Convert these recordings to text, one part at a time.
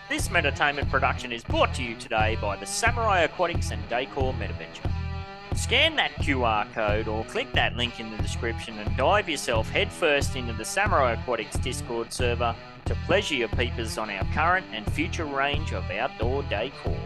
This Meditainment production is brought to you today by the Samurai Aquatics and Decor Metaventure. Scan that QR code or click that link in the description and dive yourself headfirst into the Samurai Aquatics Discord server to pleasure your peepers on our current and future range of outdoor decor.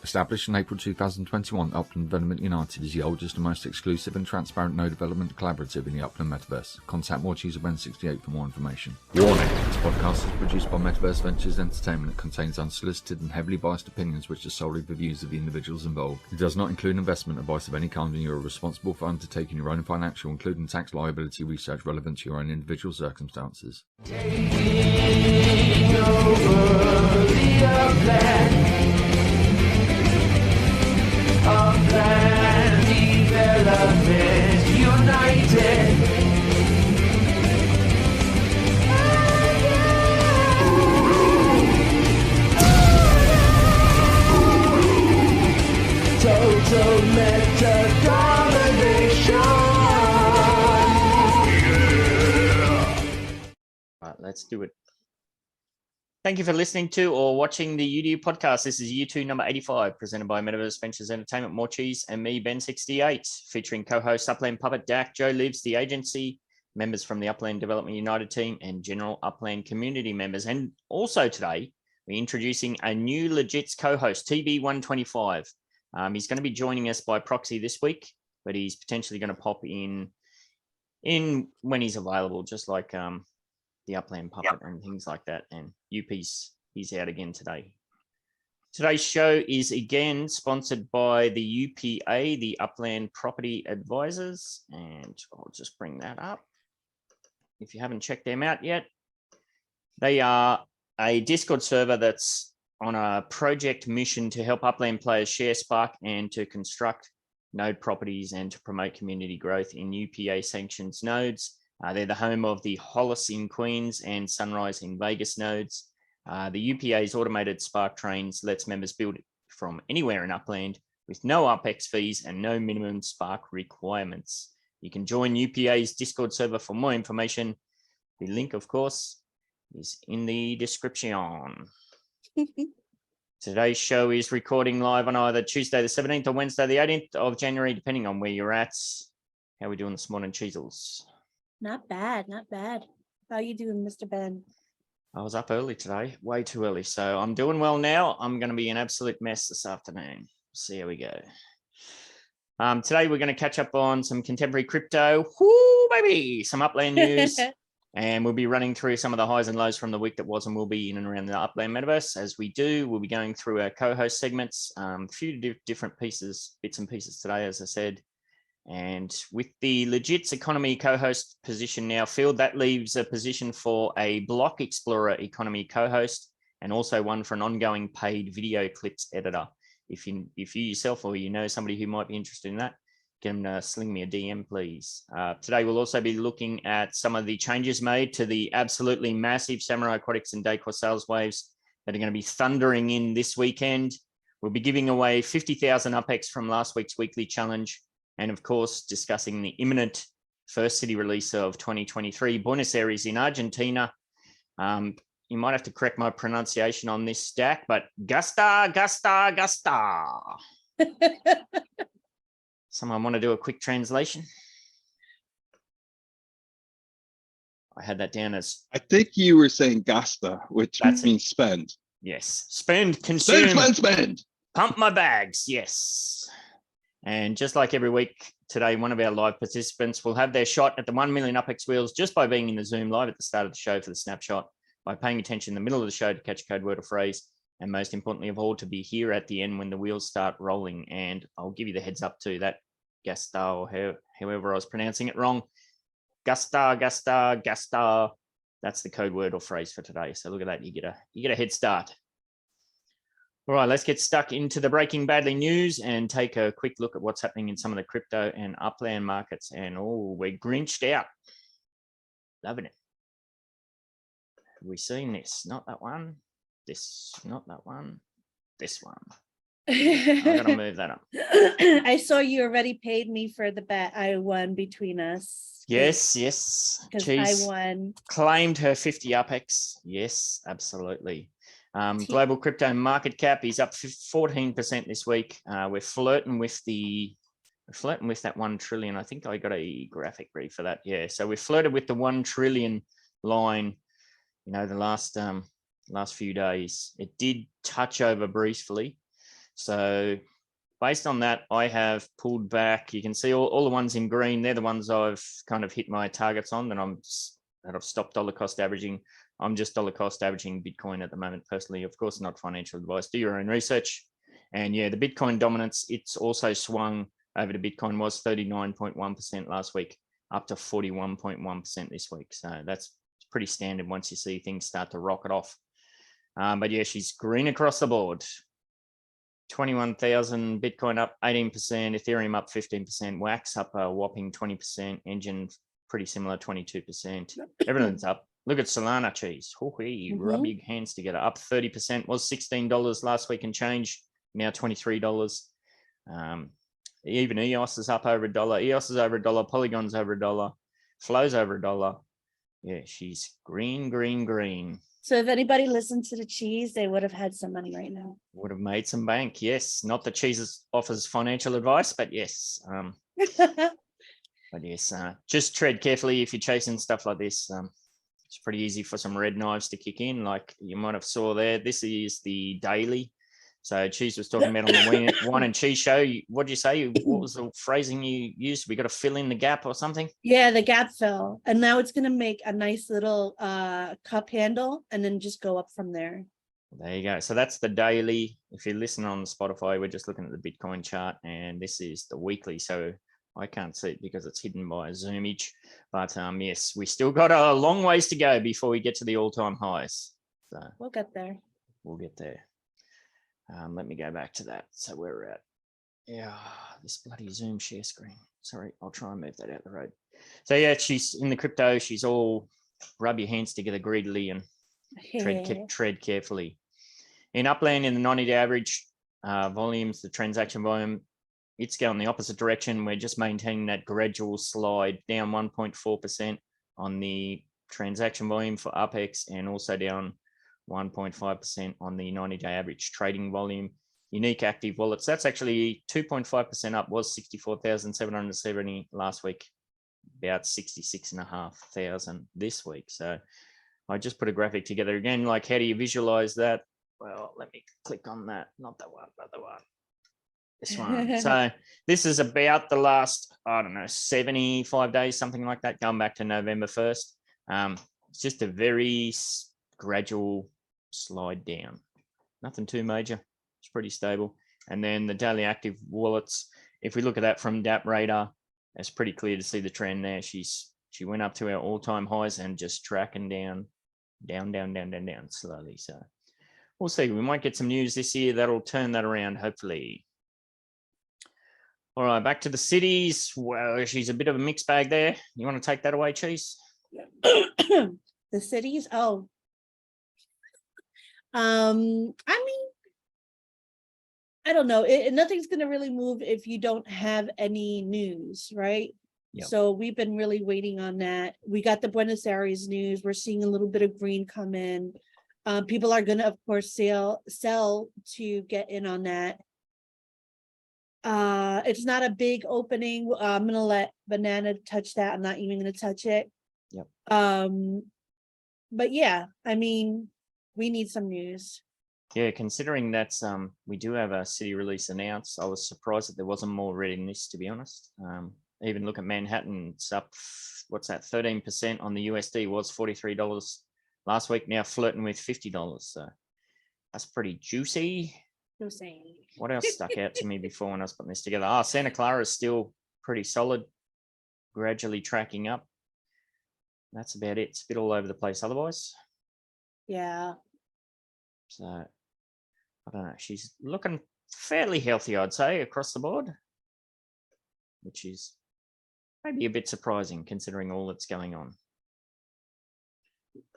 Established in April 2021, Upland Development United is the oldest and most exclusive and transparent no development collaborative in the Upland Metaverse. Contact Watches Ben 68 for more information. Warning: this podcast is produced by Metaverse Ventures Entertainment and contains unsolicited and heavily biased opinions which are solely the views of the individuals involved. It does not include investment advice of any kind, and you are responsible for undertaking your own financial, including tax liability research relevant to your own individual circumstances. Taking over the Upland. Upland Development United. Total meta domination. All right, let's do it. Thank you for listening to or watching the UDU Podcast. This is year 2, number 85, presented by Metaverse Ventures Entertainment, More Cheese, and me, Ben 68, featuring co-host Upland Puppet Dak, Joe Lives, the agency, members from the Upland Development United team, and general Upland community members. And also today, we're introducing a new Legits co-host, TB125. He's going to be joining us by proxy this week, but he's potentially going to pop in when he's available, just like the Upland Puppet and things like that. And UP's, he's out again today. Today's show is again sponsored by the UPA, the Upland Property Advisors. And I'll just bring that up. If you haven't checked them out yet, they are a Discord server that's on a project mission to help Upland players share Spark and to construct node properties and to promote community growth in UPA sanctions nodes. They're the home of the Hollis in Queens and Sunrise in Vegas nodes. The UPA's automated Spark trains lets members build from anywhere in Upland with no UpEx fees and no minimum Spark requirements. You can join UPA's Discord server for more information. The link, of course, is in the description. Today's show is recording live on either Tuesday the 17th or Wednesday the 18th of January, depending on where you're at. How are we doing this morning, Cheezels? Not bad, not bad. How you doing, Mr. Ben? I was up early today, way too early. So I'm doing well now. I'm going to be an absolute mess this afternoon. See how we go. Today, we're going to catch up on some contemporary crypto. Whoo, baby! Some Upland news. And we'll be running through some of the highs and lows from the week that was and will be in and around the Upland Metaverse. As we do, we'll be going through our co-host segments, a few different bits and pieces today, as I said. And with the Legits Economy co-host position now filled, that leaves a position for a Block Explorer Economy co-host and also one for an ongoing paid video clips editor. If you yourself or you know somebody who might be interested in that, get them to sling me a DM, please. Today, we'll also be looking at some of the changes made to the absolutely massive Samurai Aquatics and Decor sales waves that are going to be thundering in this weekend. We'll be giving away 50,000 UpEx from last week's weekly challenge. And of course, discussing the imminent first city release of 2023, Buenos Aires in Argentina. You might have to correct my pronunciation on this stack, but Gusta. Someone want to do a quick translation? I had that down as... I think you were saying gasta, which means spend. Yes, spend, consume. Spend. Pump my bags, yes. And just like every week today, one of our live participants will have their shot at the 1 million UpEx wheels just by being in the Zoom live at the start of the show for the snapshot, by paying attention in the middle of the show to catch a code word or phrase, and most importantly of all, to be here at the end when the wheels start rolling. And I'll give you the heads up to that Gasta, or however I was pronouncing it wrong. Gasta. That's the code word or phrase for today. So look at that, you get a head start. All right, let's get stuck into the breaking badly news and take a quick look at what's happening in some of the crypto and Upland markets. And we're grinched out. Loving it. Have we seen this? Not that one. This, not that one. This one. I gotta move that up. I saw you already paid me for the bet I won between us. Yes. Because I won. Claimed her 50 UPX. Yes, absolutely. Global crypto market cap is up 14% this week. We're flirting with that 1 trillion. I think I got a graphic read for that. Yeah, so we flirted with the 1 trillion line, the last few days. It did touch over briefly. So based on that, I have pulled back. You can see all the ones in green. They're the ones I've kind of hit my targets on. That I've stopped dollar cost averaging. I'm just dollar cost averaging Bitcoin at the moment personally. Of course, not financial advice. Do your own research. And yeah, the Bitcoin dominance, it's also swung over to Bitcoin, was 39.1% last week, up to 41.1% this week. So that's pretty standard once you see things start to rocket off. But yeah, she's green across the board. 21,000, Bitcoin up 18%, Ethereum up 15%, Wax up a whopping 20%, Engine pretty similar, 22%. Everything's up. Look at Solana, cheese. Rub your hands together. Up 30%, was $16 last week and change, now $23. Even EOS is up over $1. EOS is over $1. Polygon's over $1. Flow's over $1. Yeah, she's green. So if anybody listened to the cheese, they would have had some money right now. Would have made some bank, yes. Not that cheese offers financial advice, but yes. Just tread carefully if you're chasing stuff like this. It's pretty easy for some red knives to kick in, like you might have saw there. This is the daily. So Cheese was talking about on the Wine and Cheese show. What did you say? What was the phrasing you used? We got to fill in the gap or something? Yeah, the gap fill. And now it's going to make a nice little cup handle and then just go up from there. There you go. So that's the daily. If you listen on Spotify, we're just looking at the Bitcoin chart, and this is the weekly. So I can't see it because it's hidden by a zoomage. But yes, we still got a long ways to go before we get to the all-time highs. So we'll get there. We'll get there. Let me go back to that. So where we're at. Yeah, this bloody Zoom share screen. Sorry, I'll try and move that out the road. So yeah, she's in the crypto. She's all rub your hands together greedily and tread carefully. In Upland, in the 90-day average volumes, the transaction volume, it's going the opposite direction. We're just maintaining that gradual slide down 1.4% on the transaction volume for UPX, and also down 1.5% on the 90-day average trading volume. Unique active wallets, that's actually 2.5% up, was 64,770 last week, about 66,500 this week. So I just put a graphic together again, like how do you visualize that? Well, let me click on that, not that one, but the one. This one. So this is about the last, 75 days, something like that, going back to November 1st. It's just a very gradual slide down. Nothing too major. It's pretty stable. And then the daily active wallets, if we look at that from DAP radar, it's pretty clear to see the trend there. She went up to our all-time highs and just tracking down slowly. So we'll see. We might get some news this year that'll turn that around, hopefully. All right, back to the cities. Well, she's a bit of a mixed bag there. You want to take that away, Cheese? The cities? Oh. I mean, I don't know. Nothing's going to really move if you don't have any news, right? Yep. So we've been really waiting on that. We got the Buenos Aires news. We're seeing a little bit of green come in. People are going to, of course, sell to get in on that. It's not a big opening. I'm going to let Banana touch that. I'm not even going to touch it. Yep. But yeah, I mean, we need some news. Yeah, considering that we do have a city release announced, I was surprised that there wasn't more red in this, to be honest. Even look at Manhattan, it's up, 13% on the USD, was $43 last week, now flirting with $50. So that's pretty juicy. What else stuck out to me before when I was putting this together? Santa Clara is still pretty solid, gradually tracking up. That's about it. It's a bit all over the place otherwise. Yeah. So, I don't know. She's looking fairly healthy, I'd say, across the board, which is maybe a bit surprising considering all that's going on.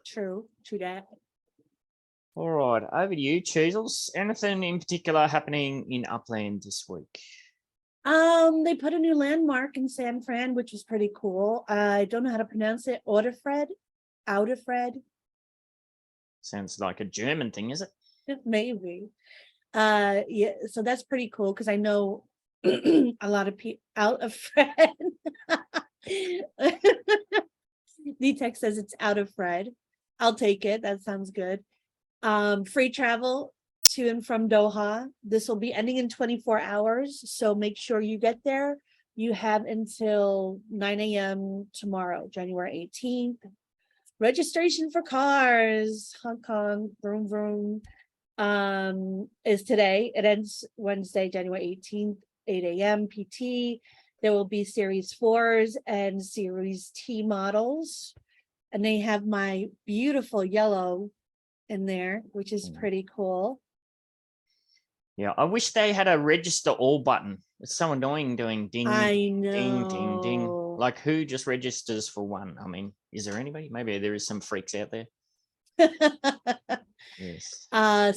True that. All right, over to you, Cheezels. Anything in particular happening in Upland this week? They put a new landmark in San Fran, which was pretty cool. I don't know how to pronounce it. Outerfred. Sounds like a German thing, is it? Maybe. Yeah, so that's pretty cool because I know a lot of people out of Fred. The text says it's out of Fred. I'll take it. That sounds good. Free travel to and from Doha. This will be ending in 24 hours. So make sure you get there. You have until 9 a.m. tomorrow, January 18th. Registration for cars, Hong Kong, vroom, vroom, is today. It ends Wednesday, January 18th, 8 a.m. PT. There will be Series 4s and Series T models. And they have my beautiful yellow in there, which is pretty cool. Yeah, I wish they had a register all button. It's so annoying doing ding, I know. ding, ding, ding. Like who just registers for one? I mean, is there anybody? Maybe there is some freaks out there. Yes.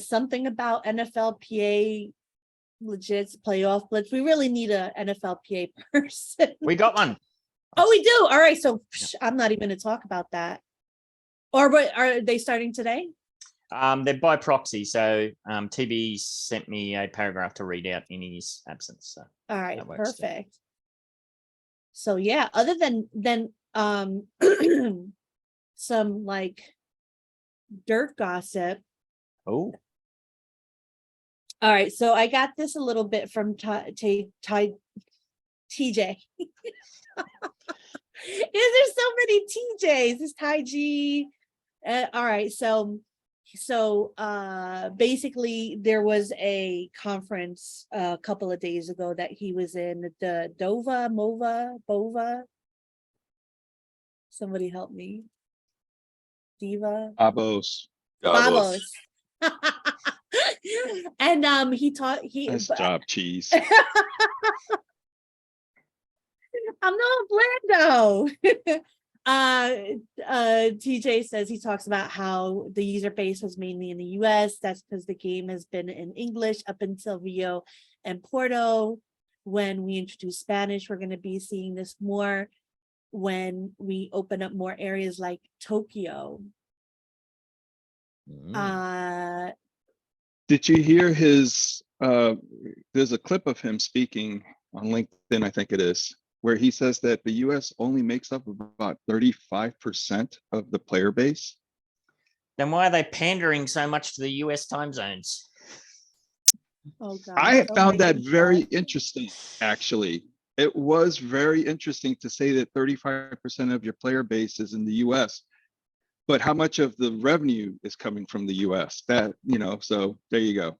Something about NFLPA legit playoff blitz. We really need a NFLPA person. We got one. Oh, we do. All right. So I'm not even going to talk about that. Or what, are they starting today? They're by proxy. So TB sent me a paragraph to read out in his absence. So all right, perfect. Too. So yeah, other than some like dirt gossip. Oh. All right. So I got this a little bit from TJ. There's so many TJs. This Ty G. All right. So basically there was a conference a couple of days ago that he was in, the Bova. Somebody help me. Davos. And he taught Nice job, Cheese. I'm not Blando. TJ says he talks about how the user base was mainly in the US. That's because the game has been in English up until Rio and Porto. When we introduce Spanish, we're going to be seeing this more when we open up more areas like Tokyo. Did you hear his there's a clip of him speaking on LinkedIn, I think it is, where he says that the US only makes up about 35% of the player base. Then why are they pandering so much to the US time zones? Oh God, I found that very interesting, actually. It was very interesting to say that 35% of your player base is in the US, but how much of the revenue is coming from the US? That, so there you go.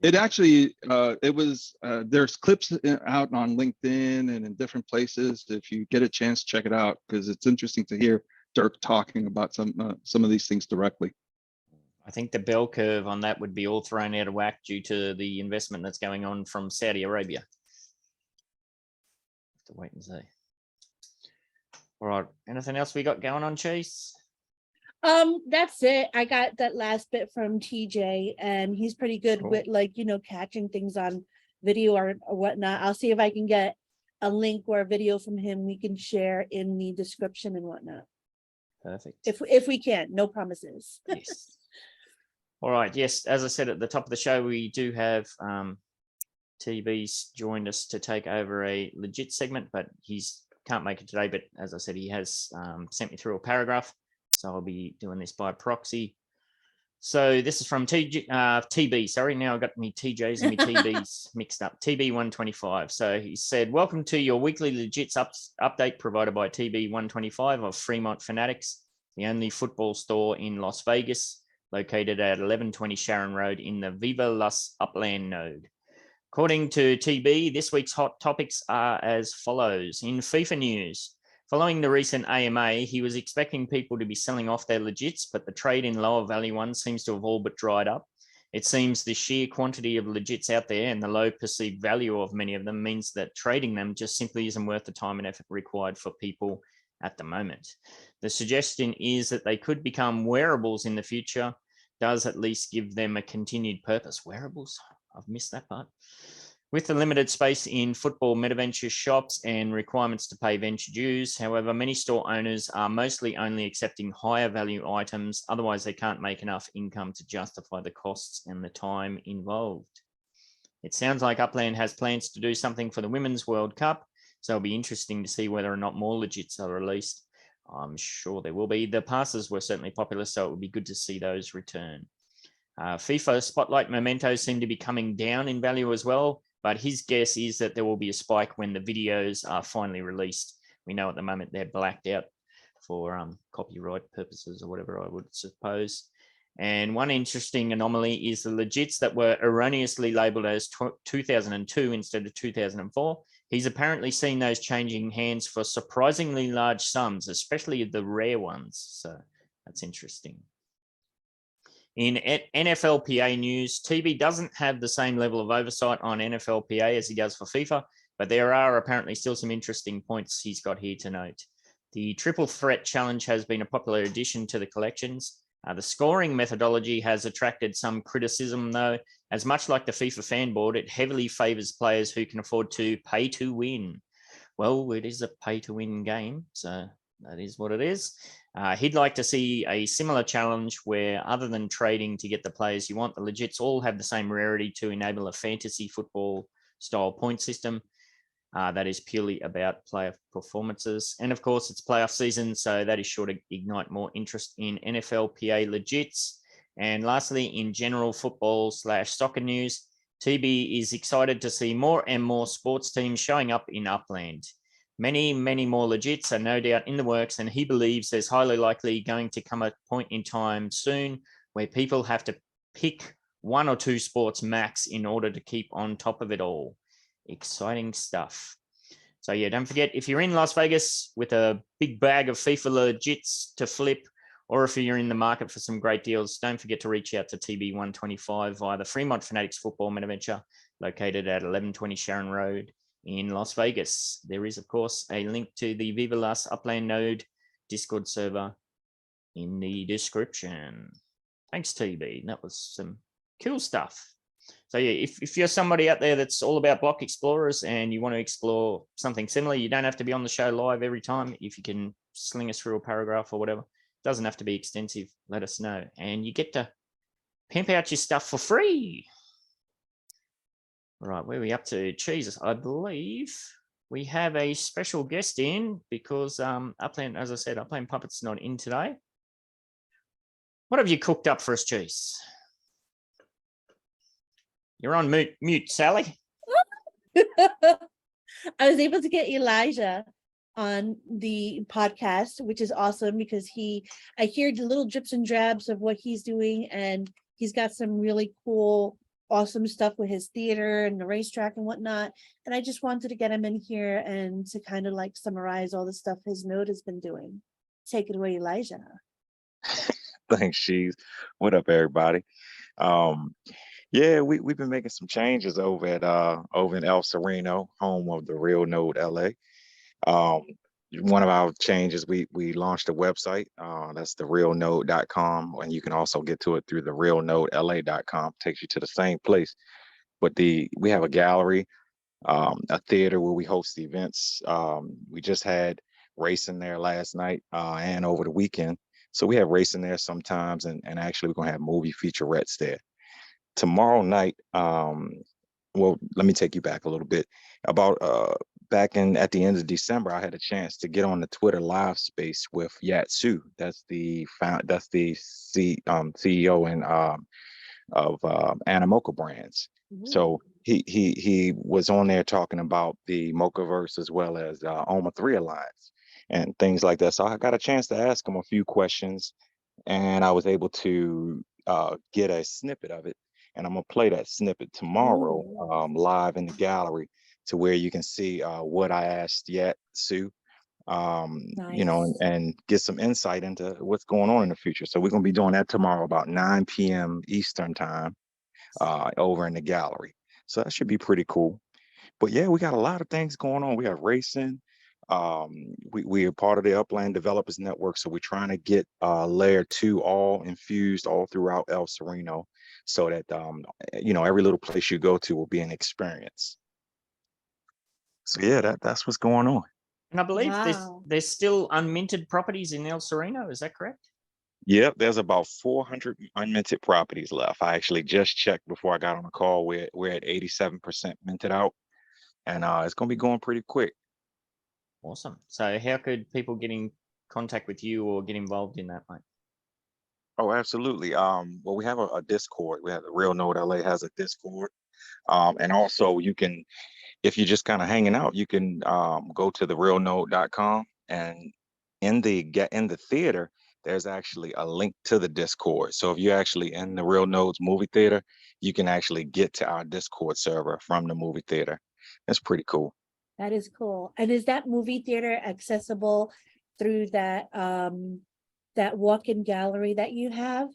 It actually, it was, there's clips out on LinkedIn and in different places. If you get a chance, check it out, because it's interesting to hear Dirk talking about some of these things directly. I think the bell curve on that would be all thrown out of whack due to the investment that's going on from Saudi Arabia. Have to wait and see. All right, anything else we got going on, Chase? That's it. I got that last bit from TJ, and he's pretty good with catching things on video or whatnot. I'll see if I can get a link or a video from him we can share in the description and whatnot. Perfect. If we can, no promises. Yes. All right. Yes, as I said at the top of the show, we do have TB's joined us to take over a legit segment, but he's can't make it today. But as I said, he has sent me through a paragraph. So I'll be doing this by proxy. So this is from TB. Sorry, now I've got me TJs and me TBs mixed up. TB 125. So he said, welcome to your weekly Legits update provided by TB 125 of Fremont Fanatics, the only football store in Las Vegas, located at 1120 Sharon Road in the Viva Las Upland node. According to TB, this week's hot topics are as follows. In FIFA news, following the recent AMA, he was expecting people to be selling off their legits, but the trade in lower value ones seems to have all but dried up. It seems the sheer quantity of legits out there and the low perceived value of many of them means that trading them just simply isn't worth the time and effort required for people at the moment. The suggestion is that they could become wearables in the future, does at least give them a continued purpose. Wearables, I've missed that part. With the limited space in football metaventure shops and requirements to pay venture dues, however, many store owners are mostly only accepting higher value items. Otherwise, they can't make enough income to justify the costs and the time involved. It sounds like Upland has plans to do something for the Women's World Cup, so it'll be interesting to see whether or not more legits are released. I'm sure there will be. The passes were certainly popular, so it would be good to see those return. FIFA Spotlight mementos seem to be coming down in value as well, but his guess is that there will be a spike when the videos are finally released. We know at the moment they're blacked out for copyright purposes or whatever, I would suppose. And one interesting anomaly is the legits that were erroneously labeled as 2002 instead of 2004. He's apparently seen those changing hands for surprisingly large sums, especially the rare ones. So that's interesting. In NFLPA news, TV doesn't have the same level of oversight on NFLPA as he does for FIFA, but there are apparently still some interesting points he's got here to note. The Triple Threat Challenge has been a popular addition to the collections. The scoring methodology has attracted some criticism, though, as much like the FIFA fan board, it heavily favours players who can afford to pay to win. Well, it is a pay-to-win game, so that is what it is. He'd like to see a similar challenge where, other than trading to get the players you want, the legits all have the same rarity to enable a fantasy football style point system that is purely about player performances. And of course, it's playoff season, so that is sure to ignite more interest in NFLPA legits. And lastly, in general football/soccer news, TB is excited to see more and more sports teams showing up in Upland. Many more legits are no doubt in the works, and he believes there's highly likely going to come a point in time soon where people have to pick one or two sports max in order to keep on top of it all. Exciting stuff. So yeah, don't forget, if you're in Las Vegas with a big bag of FIFA legits to flip, or if you're in the market for some great deals, don't forget to reach out to TB125 via the Fremont Fanatics Football Metaventure, located at 1120 Sharon Road in Las Vegas. There is, of course, a link to the Viva Las Upland Node Discord server in the description. Thanks, TB. That was some cool stuff. So yeah, if you're somebody out there that's all about block explorers and you want to explore something similar, you don't have to be on the show live every time. If you can sling us through a paragraph or whatever, it doesn't have to be extensive, let us know. And you get to pimp out your stuff for free. All right, where are we up to? Jesus, I believe we have a special guest in because Upland, as I said, Upland Puppet's not in today. What have you cooked up for us, Cheese? You're on mute, Sally. I was able to get Elijah on the podcast, which is awesome because I hear the little drips and drabs of what he's doing, and he's got some really cool, awesome stuff with his theater and the racetrack and whatnot. And I just wanted to get him in here and to kind of like summarize all the stuff his node has been doing. Take it away, Elijah. Thanks, Cheese. What up, everybody? Yeah, we've been making some changes over in El Sereno, home of the Real Node LA. One of our changes, we launched a website. That's the realnode.com, and you can also get to it through the realnodela.com. Takes you to the same place. But we have a gallery, a theater where we host events. We just had racing there last night and over the weekend. So we have racing there sometimes, and actually we're gonna have movie featurettes there. Tomorrow night, well, let me take you back a little bit. About at the end of December, I had a chance to get on the Twitter live space with Yatsu. That's the CEO and of Animoca Brands. Mm-hmm. So he was on there talking about the Mochaverse as well as OMA 3 Alliance and things like that. So I got a chance to ask him a few questions, and I was able to get a snippet of it. And I'm gonna play that snippet tomorrow live in the gallery to where you can see what I asked Yatsu, nice. You know, and get some insight into what's going on in the future. So we're gonna be doing that tomorrow about 9 p.m. Eastern time over in the gallery. So that should be pretty cool. But yeah, we got a lot of things going on. We have racing. We are part of the Upland Developers Network, so we're trying to get layer 2 all infused all throughout El Sereno, so that every little place you go to will be an experience. So yeah, that's what's going on. And I believe Wow. there's still unminted properties in El Sereno. Is that correct? Yep, there's about 400 unminted properties left. I actually just checked before I got on the call. We're at 87% minted out, and it's gonna be going pretty quick. Awesome. So how could people get in contact with you or get involved in that, mate? Oh, absolutely. Well, we have a Discord. We have the Real Node LA has a Discord. And also you can, if you're just kind of hanging out, you can go to therealnode.com, and in the theater, there's actually a link to the Discord. So if you're actually in the Real Nodes movie theater, you can actually get to our Discord server from the movie theater. That's pretty cool. That is cool. And is that movie theater accessible through that that walk-in gallery that you have?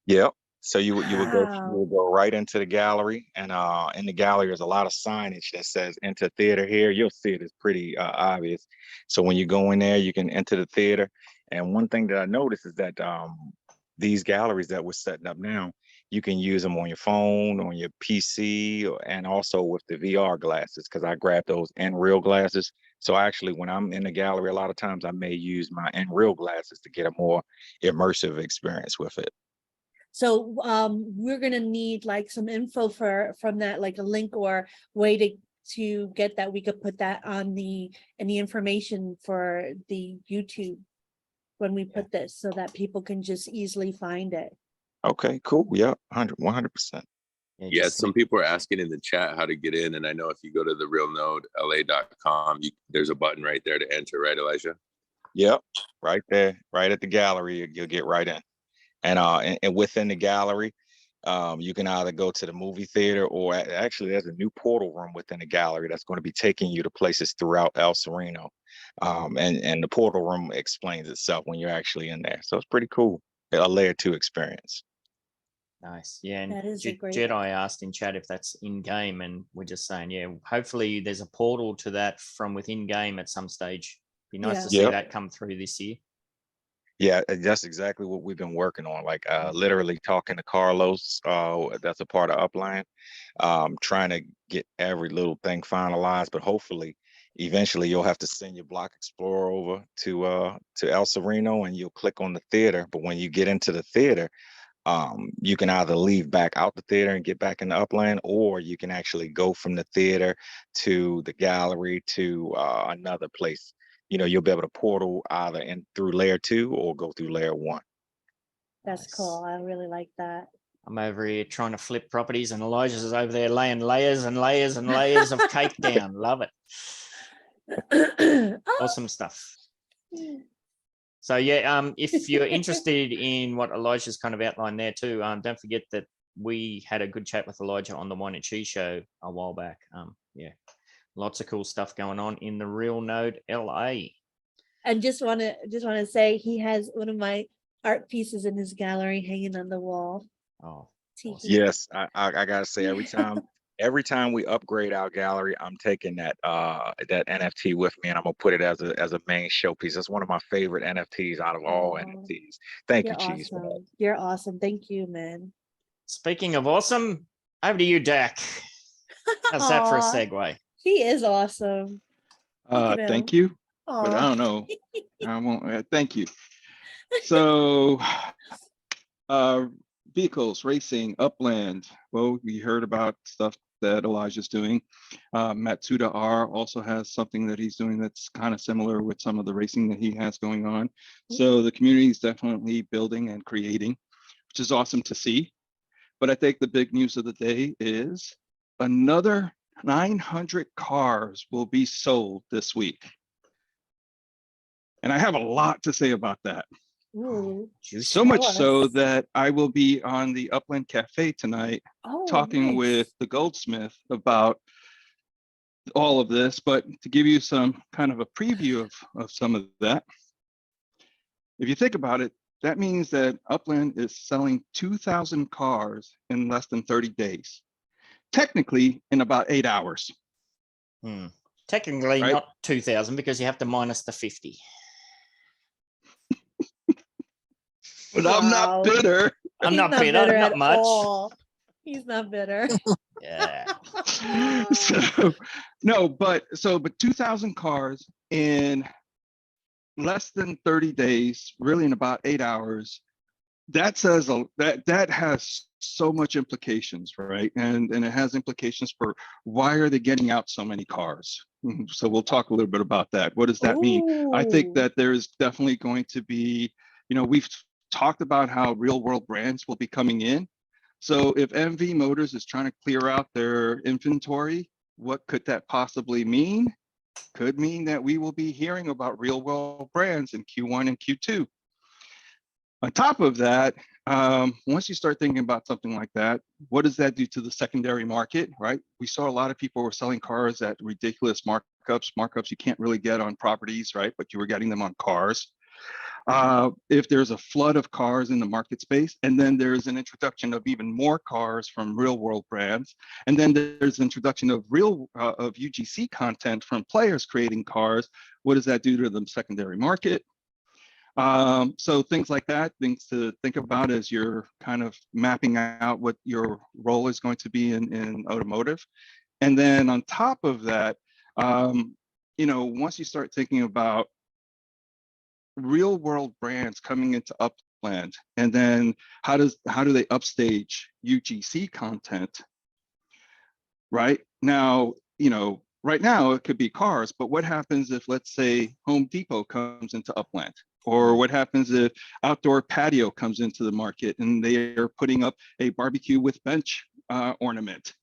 Yep. So you would Wow. go right into the gallery, and in the gallery there's a lot of signage that says enter theater here. You'll see it is pretty obvious. So when you go in there, you can enter the theater. And one thing that I noticed is that these galleries that we're setting up now, you can use them on your phone, on your PC, and also with the VR glasses, because I grabbed those N-Real glasses. So actually, when I'm in the gallery, a lot of times I may use my N-Real glasses to get a more immersive experience with it. So we're gonna need like some info from that, like a link or way to get that. We could put that on the information for the YouTube when we put this, so that people can just easily find it. Okay, cool. Yeah, 100%. Yeah, some people are asking in the chat how to get in, and I know if you go to the realnodela.com, there's a button right there to enter, right, Elijah? Yep, right there, right at the gallery, you'll get right in. And within the gallery, you can either go to the movie theater, or actually there's a new portal room within the gallery that's going to be taking you to places throughout El Sereno. And the portal room explains itself when you're actually in there. So it's pretty cool. A layer 2 experience. Nice. Yeah. And That is a great. Jedi asked in chat if that's in game, and we're just saying, yeah, hopefully there's a portal to that from within game at some stage. Be nice to see that come through this year. Yeah, that's exactly what we've been working on. Like literally talking to Carlos, that's a part of Upland, trying to get every little thing finalized. But hopefully, eventually, you'll have to send your Block Explorer over to El Sereno, and you'll click on the theater. But when you get into the theater, you can either leave back out the theater and get back into Upland, or you can actually go from the theater to the gallery to another place. You'll be able to portal either in through layer 2 or go through layer 1. That's cool. I really like that. I'm over here trying to flip properties, and Elijah's is over there laying layers and layers and layers of cake down. Love it. Awesome stuff. So yeah, if you're interested in what Elijah's kind of outlined there too, don't forget that we had a good chat with Elijah on the Wine and Cheese show a while back. Yeah, lots of cool stuff going on in the Real Node LA. And just want to say he has one of my art pieces in his gallery hanging on the wall. Oh, Tiki. Yes, I gotta say, every time we upgrade our gallery, I'm taking that NFT with me, and I'm gonna put it as a main showpiece. That's one of my favorite NFTs out of all NFTs. Thank you, Cheese. Awesome. You're awesome. Thank you, man. Speaking of awesome, over to you, Dak. How's that for a segue? He is awesome. Thank you. But I don't know. I won't. Thank you. So, vehicles, racing, Upland. Well, we heard about stuff that Elijah's doing. Matsuda R also has something that he's doing that's kind of similar with some of the racing that he has going on. So the community is definitely building and creating, which is awesome to see. But I think the big news of the day is another 900 cars will be sold this week. And I have a lot to say about that. Ooh, so much so that I will be on the Upland Cafe tonight talking with the goldsmith about all of this. But to give you some kind of a preview of some of that, if you think about it, that means that Upland is selling 2,000 cars in less than 30 days. Technically, in about 8 hours. Technically Right. not 2,000 because you have to minus the 50. But I'm Wow. not bitter. I'm He's not bitter, not at much. all. He's not bitter. Yeah. So no, but 2,000 cars in less than 30 days, really in about 8 hours. That says that has so much implications, right? And it has implications for why are they getting out so many cars? So we'll talk a little bit about that. What does that mean? I think Ooh. that there's definitely going to be, we've talked about how real world brands will be coming in. So if MV Motors is trying to clear out their inventory, what could that possibly mean? Could mean that we will be hearing about real world brands in Q1 and Q2. On top of that, once you start thinking about something like that, what does that do to the secondary market, right? We saw a lot of people were selling cars at ridiculous markups you can't really get on properties, right? But you were getting them on cars. If there's a flood of cars in the market space, and then there's an introduction of even more cars from real world brands, and then there's introduction of of UGC content from players creating cars, what does that do to the secondary market? So things like that, things to think about as you're kind of mapping out what your role is going to be in automotive. And then on top of that, once you start thinking about real world brands coming into Upland, and then how do they upstage UGC content, right? Now, right now it could be cars, but what happens if, let's say, Home Depot comes into Upland? Or what happens if Outdoor Patio comes into the market and they are putting up a barbecue with bench ornament,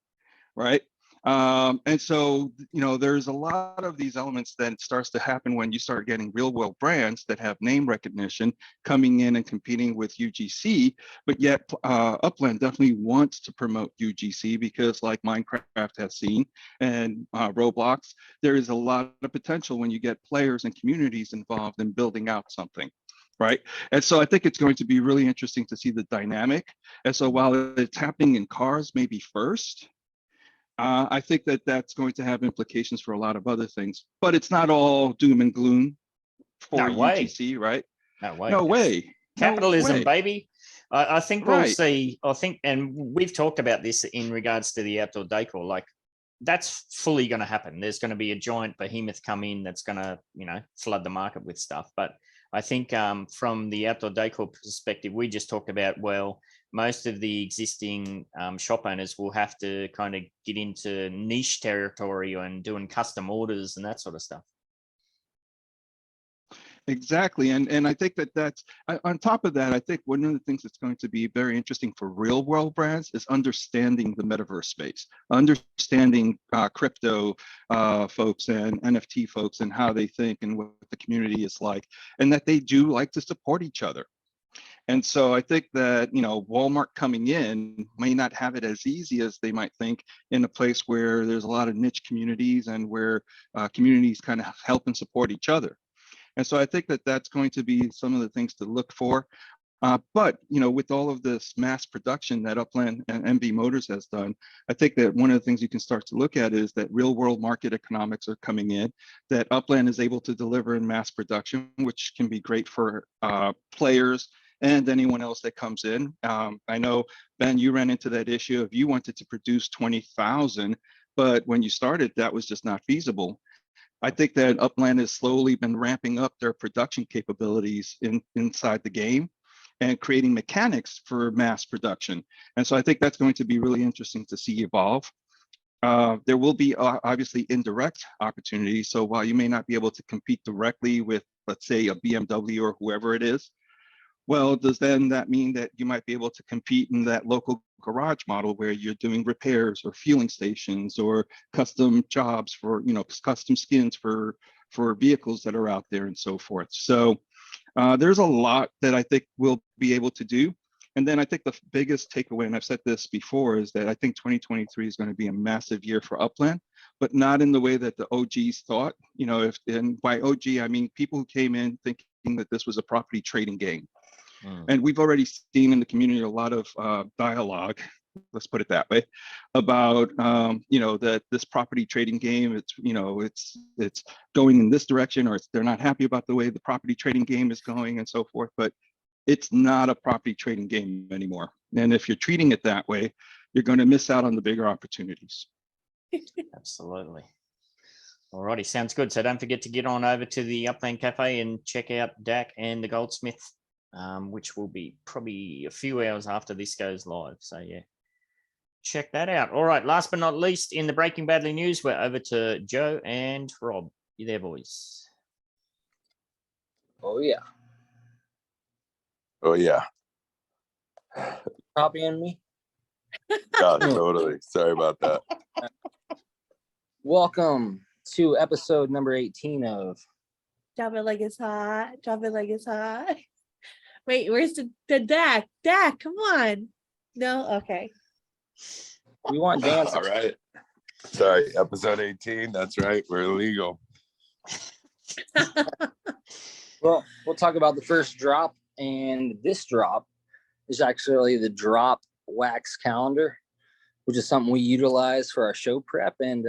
right? And so, there's a lot of these elements that starts to happen when you start getting real world brands that have name recognition coming in and competing with UGC, but yet Upland definitely wants to promote UGC because, like Minecraft has seen and Roblox, there is a lot of potential when you get players and communities involved in building out something. Right. And so I think it's going to be really interesting to see the dynamic. And so while it's happening in cars maybe first, I think that that's going to have implications for a lot of other things, but it's not all doom and gloom for No way. UGC, right? No way. No way. Capitalism, No way. baby. I think we'll Right. see. I think, and we've talked about this in regards to the outdoor decor. Like, that's fully going to happen. There's going to be a giant behemoth come in that's going to, flood the market with stuff. But I think from the outdoor decor perspective, we just talked about, well, most of the existing shop owners will have to kind of get into niche territory and doing custom orders and that sort of stuff. Exactly. And I think that's on top of that, I think one of the things that's going to be very interesting for real world brands is understanding the metaverse space, understanding crypto folks and NFT folks and how they think and what the community is like, and that they do like to support each other. And so I think that, Walmart coming in may not have it as easy as they might think in a place where there's a lot of niche communities and where communities kind of help and support each other. And so I think that that's going to be some of the things to look for. But, with all of this mass production that Upland and MV Motors has done, I think that one of the things you can start to look at is that real world market economics are coming in, that Upland is able to deliver in mass production, which can be great for players and anyone else that comes in. I know, Ben, you ran into that issue of you wanted to produce 20,000, but when you started, that was just not feasible. I think that Upland has slowly been ramping up their production capabilities inside the game and creating mechanics for mass production. And so I think that's going to be really interesting to see evolve. There will be obviously indirect opportunities. So while you may not be able to compete directly with, let's say, a BMW or whoever it is, well, does then that mean that you might be able to compete in that local garage model where you're doing repairs or fueling stations or custom jobs for, custom skins for vehicles that are out there and so forth. So there's a lot that I think we'll be able to do. And then I think the biggest takeaway, and I've said this before, is that I think 2023 is going to be a massive year for Upland, but not in the way that the OGs thought. And by OG, I mean people who came in thinking that this was a property trading game. And we've already seen in the community a lot of dialogue let's put it that way, about that this property trading game, it's going in this direction, or they're not happy about the way the property trading game is going and so forth. But it's not a property trading game anymore. And if you're treating it that way, you're going to miss out on the bigger opportunities. Absolutely. Alrighty, sounds good. So don't forget to get on over to the Upland Cafe and check out Dak and the Goldsmith, which will be probably a few hours after this goes live. So yeah, check that out. All right, last but not least, in the Breaking Badly news, we're over to Joe and Rob. You there, boys? Oh yeah. Oh yeah. Copying me? God, totally. Sorry about that. Welcome to episode number 18 of Drop it like it's hot. Drop it like it's hot. Wait, where's the Dak? Dak, come on. No? Okay. We Want Dance. All right. Sorry, episode 18. That's right. We're illegal. Well, we'll talk about the first drop, and this drop is actually the drop wax calendar, which is something we utilize for our show prep, and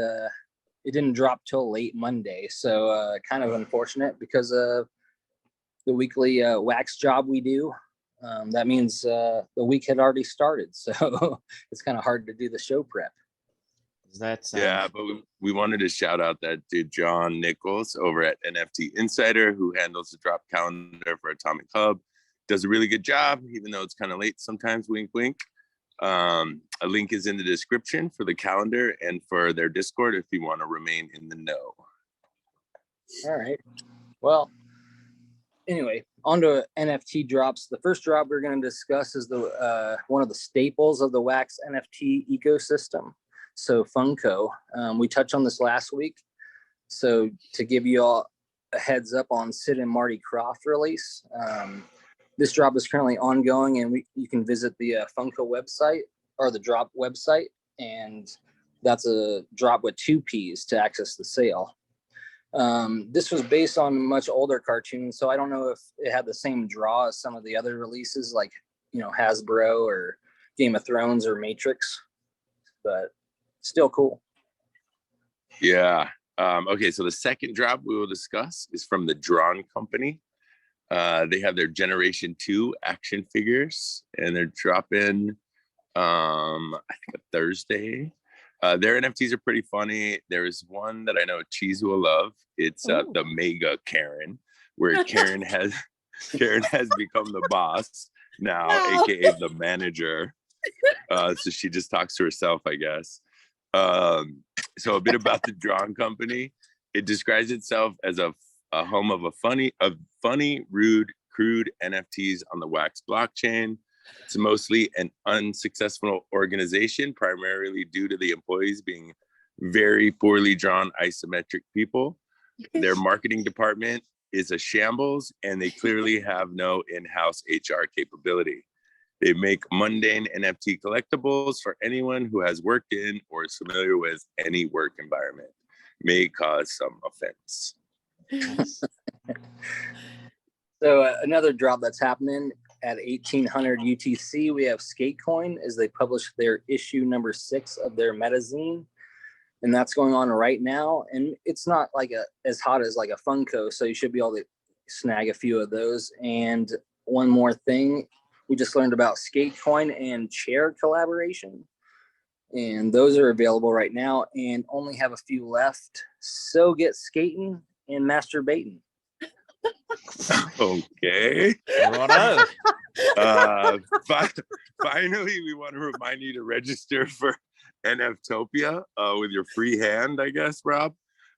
it didn't drop till late Monday, so kind of unfortunate because of the weekly wax job we do. That means the week had already started, so it's kind of hard to do the show prep. That's Yeah, but we wanted to shout out that dude John Nichols over at NFT Insider, who handles the drop calendar for Atomic Hub. Does a really good job, even though it's kind of late sometimes. Wink, wink. A link is in the description for the calendar and for their Discord if you want to remain in the know. All right. Well, anyway, on to NFT drops. The first drop we're going to discuss is the one of the staples of the wax NFT ecosystem. So Funko. We touched on this last week. So to give you all a heads up on Sid and Marty Croft release, this drop is currently ongoing, and you can visit the Funko website or the drop website, and that's a drop with 2 Ps to access the sale. This was based on a much older cartoon, so I don't know if it had the same draw as some of the other releases, like Hasbro or Game of Thrones or Matrix, but still cool. Yeah. Okay, so the second drop we will discuss is from the Drawn Company. They have their Generation 2 action figures, and they're dropping, I think, a Thursday. Their NFTs are pretty funny. There is one that I know Cheese will love. It's the Mega Karen, where Karen has become the boss now, Wow. aka the manager. So she just talks to herself, I guess. So a bit about the Drawn Company. It describes itself as a home of funny, rude, crude NFTs on the Wax blockchain. It's mostly an unsuccessful organization, primarily due to the employees being very poorly drawn isometric people. Their marketing department is a shambles, and they clearly have no in-house HR capability. They make mundane NFT collectibles for anyone who has worked in or is familiar with any work environment. May cause some offense. So another drop that's happening at 1800 UTC, we have Skatecoin as they publish their issue number 6 of their Metazine, and that's going on right now. And it's not like as hot as like a Funko, so you should be able to snag a few of those. And one more thing, we just learned about Skatecoin and Chair collaboration, and those are available right now and only have a few left. So get skating and masturbating. Okay. righto. Finally, we want to remind you to register for NFtopia with your free hand, I guess, Rob,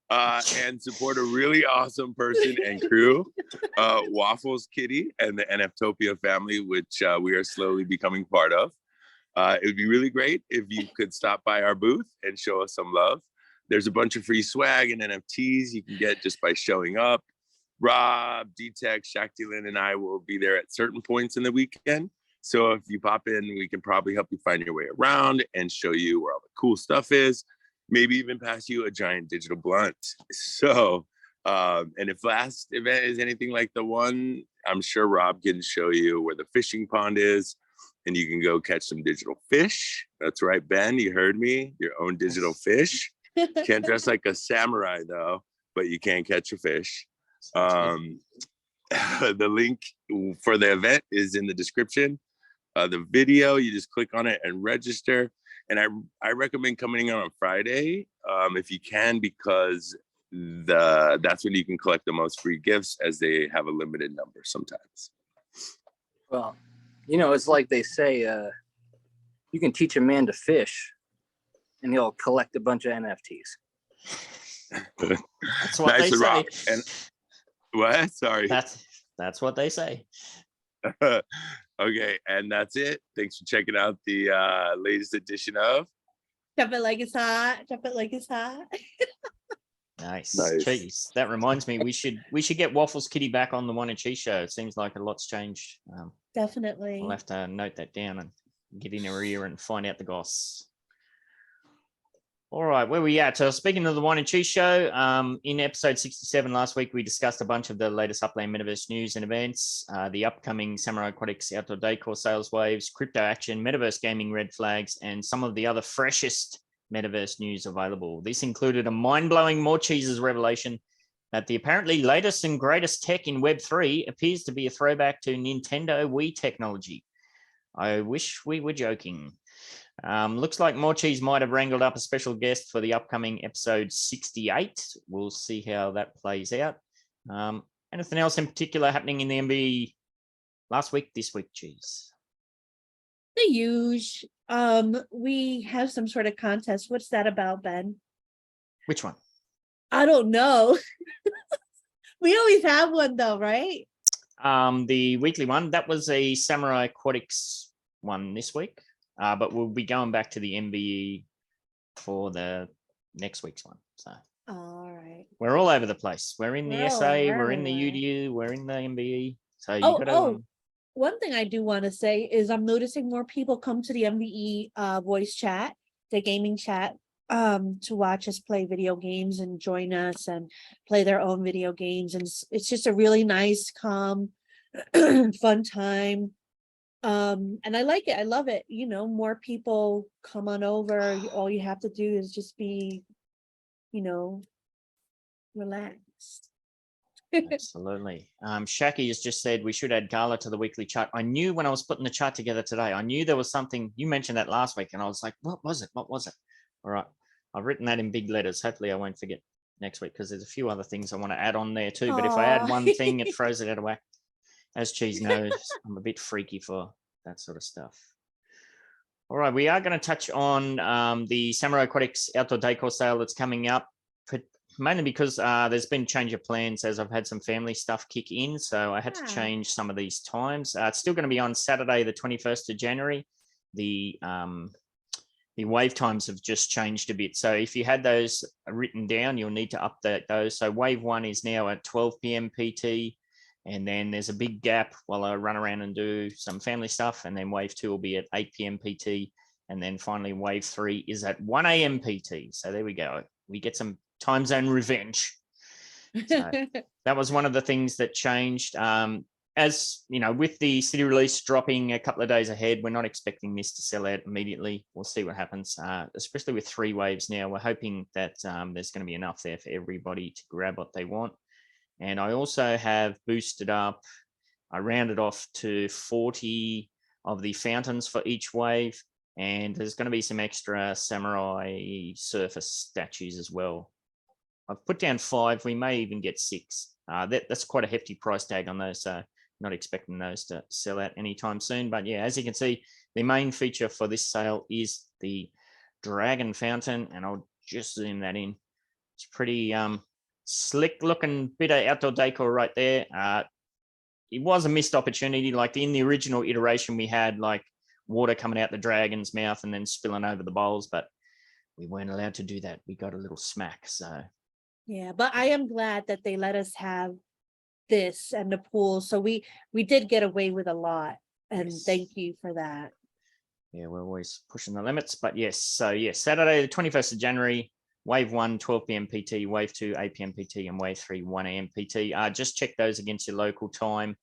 and support a really awesome person and crew, Waffles Kitty and the NFtopia family, which we are slowly becoming part of. It would be really great if you could stop by our booth and show us some love. There's a bunch of free swag and NFTs you can get just by showing up. Rob, D-Tech, Shaktilin, and I will be there at certain points in the weekend. So if you pop in, we can probably help you find your way around and show you where all the cool stuff is. Maybe even pass you a giant digital blunt. So, and if last event is anything like the one, I'm sure Rob can show you where the fishing pond is. and you can go catch some digital fish. That's right, Ben, you heard me, your own digital fish. Can't dress like a samurai though, but you can catch a fish. The link for the event is in the description. The video, you just click on it and register. And I recommend coming in on Friday if you can, because that's when you can collect the most free gifts, as they have a limited number sometimes. Well, you know, it's like they say, you can teach a man to fish and he'll collect a bunch of NFTs. That's what Nice they say. rock. And what? Sorry. That's what they say. Okay, and that's it. Thanks for checking out the latest edition of Drop it like it's hot. Drop it like it's hot. Nice. Nice. Jeez, that reminds me, we should get Waffles Kitty back on the Wine and Cheese show. It seems like a lot's changed. Definitely. We'll have to note that down and get in her ear and find out the goss. All right, where we at? So speaking of the Wine and Cheese show, in episode 67 last week, we discussed a bunch of the latest Upland Metaverse news and events, the upcoming Samurai Aquatics Outdoor Decor sales waves, crypto action, Metaverse gaming red flags, and some of the other freshest Metaverse news available. This included a mind-blowing More Cheeses revelation that the apparently latest and greatest tech in Web3 appears to be a throwback to Nintendo Wii technology. I wish we were joking. Looks like More Cheese might have wrangled up a special guest for the upcoming episode 68. We'll see how that plays out. Anything else in particular happening in the MB last week, this week, Cheese? The huge. We have some sort of contest. What's that about, Ben? Which one? I don't know. We always have one though, right? The weekly one, that was a Samurai Aquatics one this week. But we'll be going back to the MBE for the next week's one. So All right. we're all over the place. We're in the We're all SA, we're in the everywhere. UDU, we're in the MBE. So you Oh, got to oh. One thing I do want to say is I'm noticing more people come to the MBE voice chat, the gaming chat, to watch us play video games and join us and play their own video games. And it's just a really nice, calm, fun time. And I like it. I love it. You know, more people come on over. All you have to do is just be, you know, relaxed. Absolutely. Shaki has just said we should add Gala to the weekly chart. I knew when I was putting the chart together today, I knew there was something. You mentioned that last week, and I was like, what was it? What was it? All right. I've written that in big letters. Hopefully I won't forget next week, because there's a few other things I want to add on there too. But if I add one thing, it throws it out of whack. As Cheese knows, I'm a bit freaky for that sort of stuff. All right, we are going to touch on the Samurai Aquatics Outdoor Decor sale that's coming up, mainly because there's been change of plans as I've had some family stuff kick in, so I had to change some of these times. It's still going to be on Saturday, the 21st of January. The wave times have just changed a bit. So if you had those written down, you'll need to update those. So wave 1 is now at 12 p.m. PT. And then there's a big gap while I run around and do some family stuff. And then wave 2 will be at 8 p.m. PT. And then finally, wave 3 is at 1 a.m. PT. So there we go. We get some time zone revenge. So that was one of the things that changed. As you know, with the city release dropping a couple of days ahead, we're not expecting this to sell out immediately. We'll see what happens, especially with 3 waves now. We're hoping that there's going to be enough there for everybody to grab what they want. And I also have boosted up, I rounded off to 40 of the fountains for each wave. And there's going to be some extra samurai surface statues as well. I've put down 5. We may even get 6. That's quite a hefty price tag on those. So not expecting those to sell out anytime soon. But yeah, as you can see, the main feature for this sale is the dragon fountain. And I'll just zoom that in. It's pretty slick looking bit of outdoor decor right there. It was a missed opportunity. Like in the original iteration, we had like water coming out the dragon's mouth and then spilling over the bowls, but we weren't allowed to do that. We got a little smack. So yeah, but I am glad that they let us have this and the pool. So we did get away with a lot, and yes. Thank you for that. Yeah, we're always pushing the limits, but yes. So yes, Saturday, the 21st of January, wave 1, 12 p.m. PT, wave 2, 8 p.m. PT, and wave 3, 1 a.m. PT. Just check those against your local time.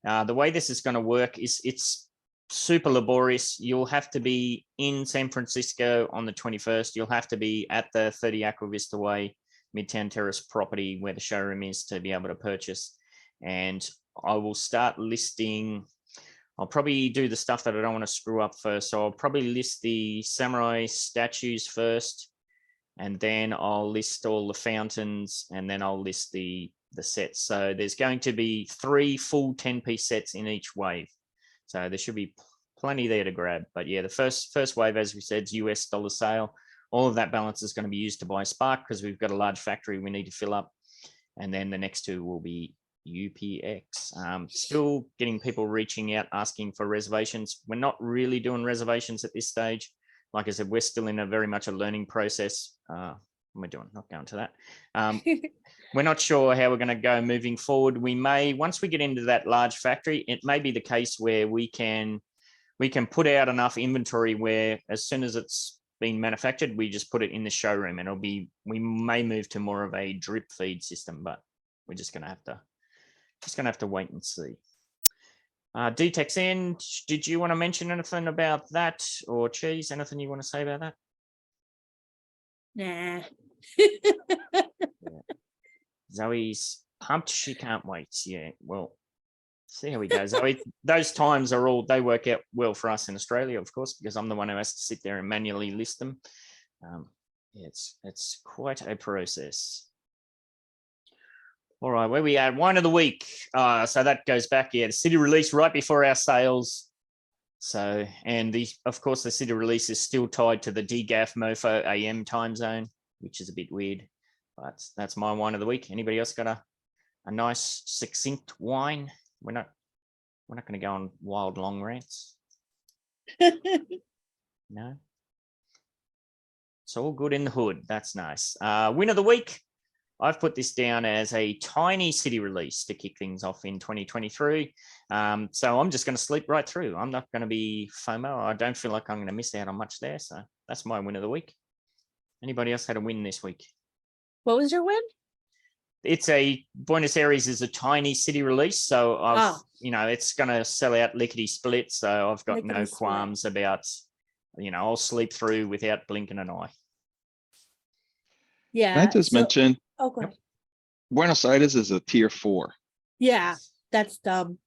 The way this is going to work is it's super laborious. You'll have to be in San Francisco on the 21st. You'll have to be at the 30 Aqua Vista Way Midtown Terrace property where the showroom is to be able to purchase. And I will start listing. I'll probably do the stuff that I don't want to screw up first. So I'll probably list the samurai statues first, and then I'll list all the fountains, and then I'll list the sets. So there's going to be 3 full 10-piece sets in each wave. So there should be plenty there to grab. But yeah, the first wave, as we said, is US dollar sale. All of that balance is going to be used to buy Spark because we've got a large factory we need to fill up. And then the next 2 will be UPX. Still getting people reaching out, asking for reservations. We're not really doing reservations at this stage. Like I said, we're still in a very much a learning process. What am I doing? Not going to that. We're not sure how we're going to go moving forward. We may, once we get into that large factory, it may be the case where we can put out enough inventory where as soon as it's been manufactured, we just put it in the showroom, and we may move to more of a drip feed system, but we're just going to have to wait and see. DTEXN, did you want to mention anything about that, or Cheese, anything you want to say about that? Nah. Yeah. Zoe's pumped. She can't wait. Yeah, well, see how we go. Zoe, those times they work out well for us in Australia, of course, because I'm the one who has to sit there and manually list them. Yeah, it's quite a process. All right, where we at? Wine of the week. So that goes back, the city release right before our sales. So, and of course, the city release is still tied to the DGAF MoFo AM time zone, which is a bit weird, but that's my wine of the week. Anybody else got a nice succinct wine? We're not going to go on wild long rants. No. It's all good in the hood. That's nice. Win of the week. I've put this down as a tiny city release to kick things off in 2023. So I'm just going to sleep right through. I'm not going to be FOMO. I don't feel like I'm going to miss out on much there. So that's my win of the week. Anybody else had a win this week? What was your win? It's Buenos Aires is a tiny city release. So it's going to sell out lickety split. So I've got no qualms about, I'll sleep through without blinking an eye. Yeah. Can I just mention? Oh, go ahead. Buenos Aires is a tier 4. Yeah, that's dumb.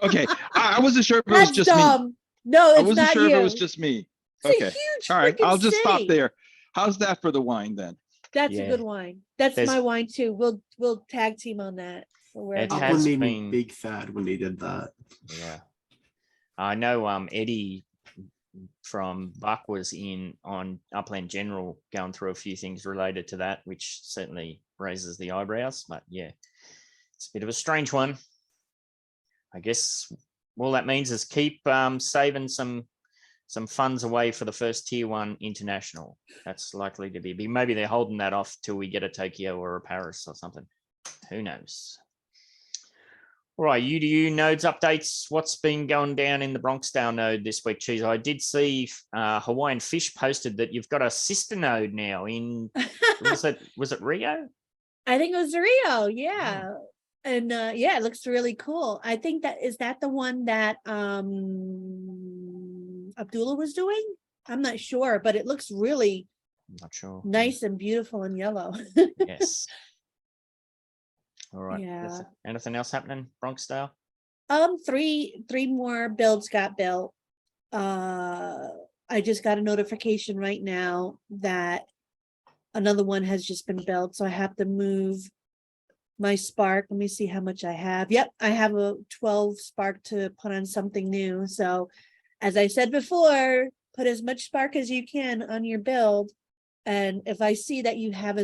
Okay, I wasn't sure if it was just dumb. me. No, it's I wasn't not sure you. if it was just me. It's Okay, a huge all right, I'll just stop city. there. How's that for the wine then? That's a good wine. That's my wine too. We'll tag team on that. Upland made me big sad when they did that. Yeah, I know. Eddie from Buck was on Upland General going through a few things related to that, which certainly raises the eyebrows. But yeah, it's a bit of a strange one. I guess all that means is keep saving some funds away for the first tier 1 international. That's likely to be. Maybe they're holding that off till we get a Tokyo or a Paris or something. Who knows? All right, UDU nodes updates. What's been going down in the Bronxdale node this week, Cheese? I did see Hawaiian Fish posted that you've got a sister node now in, was it Rio? I think it was Rio, yeah. Oh. And it looks really cool. I think is that the one that Abdullah was doing? I'm not sure, but it looks really nice and beautiful and yellow. Yes. All right. Yeah. Anything else happening, Bronxdale? 3 more builds got built. I just got a notification right now that another one has just been built, so I have to move my Spark. Let me see how much I have. Yep, I have a 12 Spark to put on something new. So, as I said before, put as much Spark as you can on your build. And if I see that you have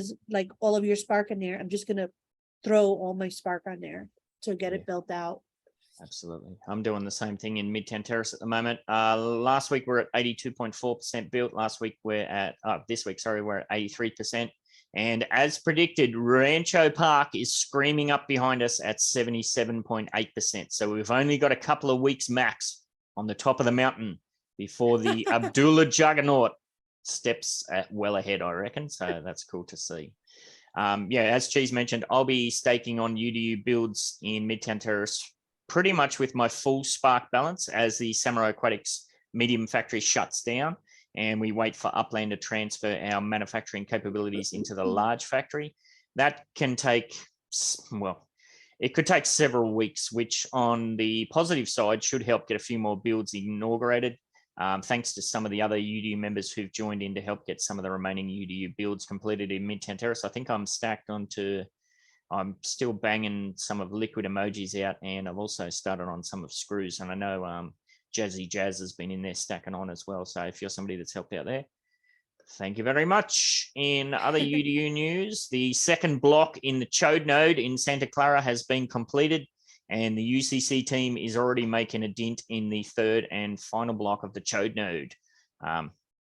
all of your Spark in there, I'm just gonna throw all my Spark on there to get it built out. Absolutely. I'm doing the same thing in Midtown Terrace at the moment. Last week we're at 82.4% built. This week, we're at 83%. And as predicted, Rancho Park is screaming up behind us at 77.8%. So we've only got a couple of weeks max on the top of the mountain before the Abdullah juggernaut steps well ahead, I reckon. So that's cool to see. As Cheese mentioned, I'll be staking on UDU builds in Midtown Terrace pretty much with my full spark balance as the Samurai Aquatics medium factory shuts down and we wait for Upland to transfer our manufacturing capabilities into the large factory. That can take, well, it could take several weeks, which on the positive side should help get a few more builds inaugurated. Thanks to some of the other UDU members who've joined in to help get some of the remaining UDU builds completed in Midtown Terrace. I think I'm stacked onto, I'm still banging some of liquid emojis out, and I've also started on some of screws. And I know Jazzy Jazz has been in there stacking on as well. So if you're somebody that's helped out there, thank you very much. In other UDU news, the second block in the Chode node in Santa Clara has been completed, and the UCC team is already making a dent in the third and final block of the Chode node.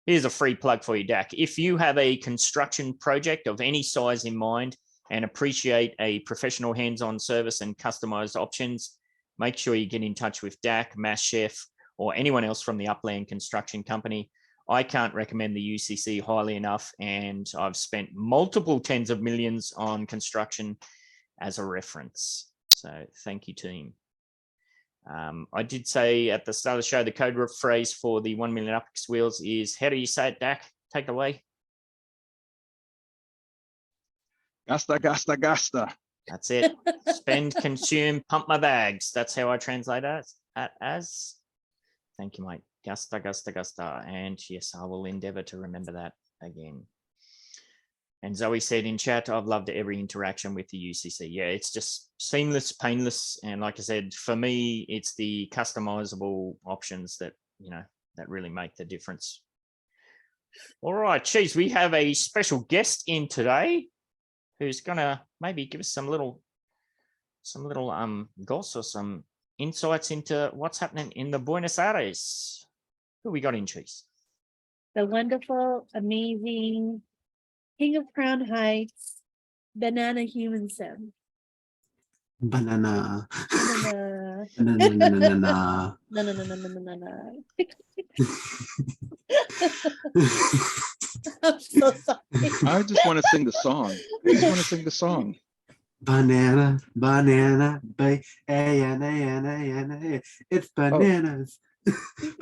Here's a free plug for you, Dak. If you have a construction project of any size in mind and appreciate a professional hands-on service and customized options, make sure you get in touch with Dak, Mass Chef, or anyone else from the Upland Construction Company. I can't recommend the UCC highly enough, and I've spent multiple tens of millions on construction as a reference. So thank you, team. I did say at the start of the show, the code phrase for the 1 million UPX wheels is, how do you say it, Dak? Take it away. Gasta, gasta, gasta. That's it. Spend, consume, pump my bags. That's how I translate it as. Thank you, mate. Gusta, gusta, gusta. And yes, I will endeavor to remember that again. And Zoe said in chat, I've loved every interaction with the UCC. Yeah, it's just seamless, painless. And like I said, for me, it's the customizable options that, you know, that really make the difference. All right, geez, we have a special guest in today who's gonna maybe give us some little goss or some insights into what's happening in the Buenos Aires. Who we got in, Cheese? The wonderful, amazing King of Crown Heights, Banana Human Sim. Banana. Banana. Banana. No. I'm so sorry. I just want to sing the song. I just want to sing the song. Banana, banana, banana. It's bananas.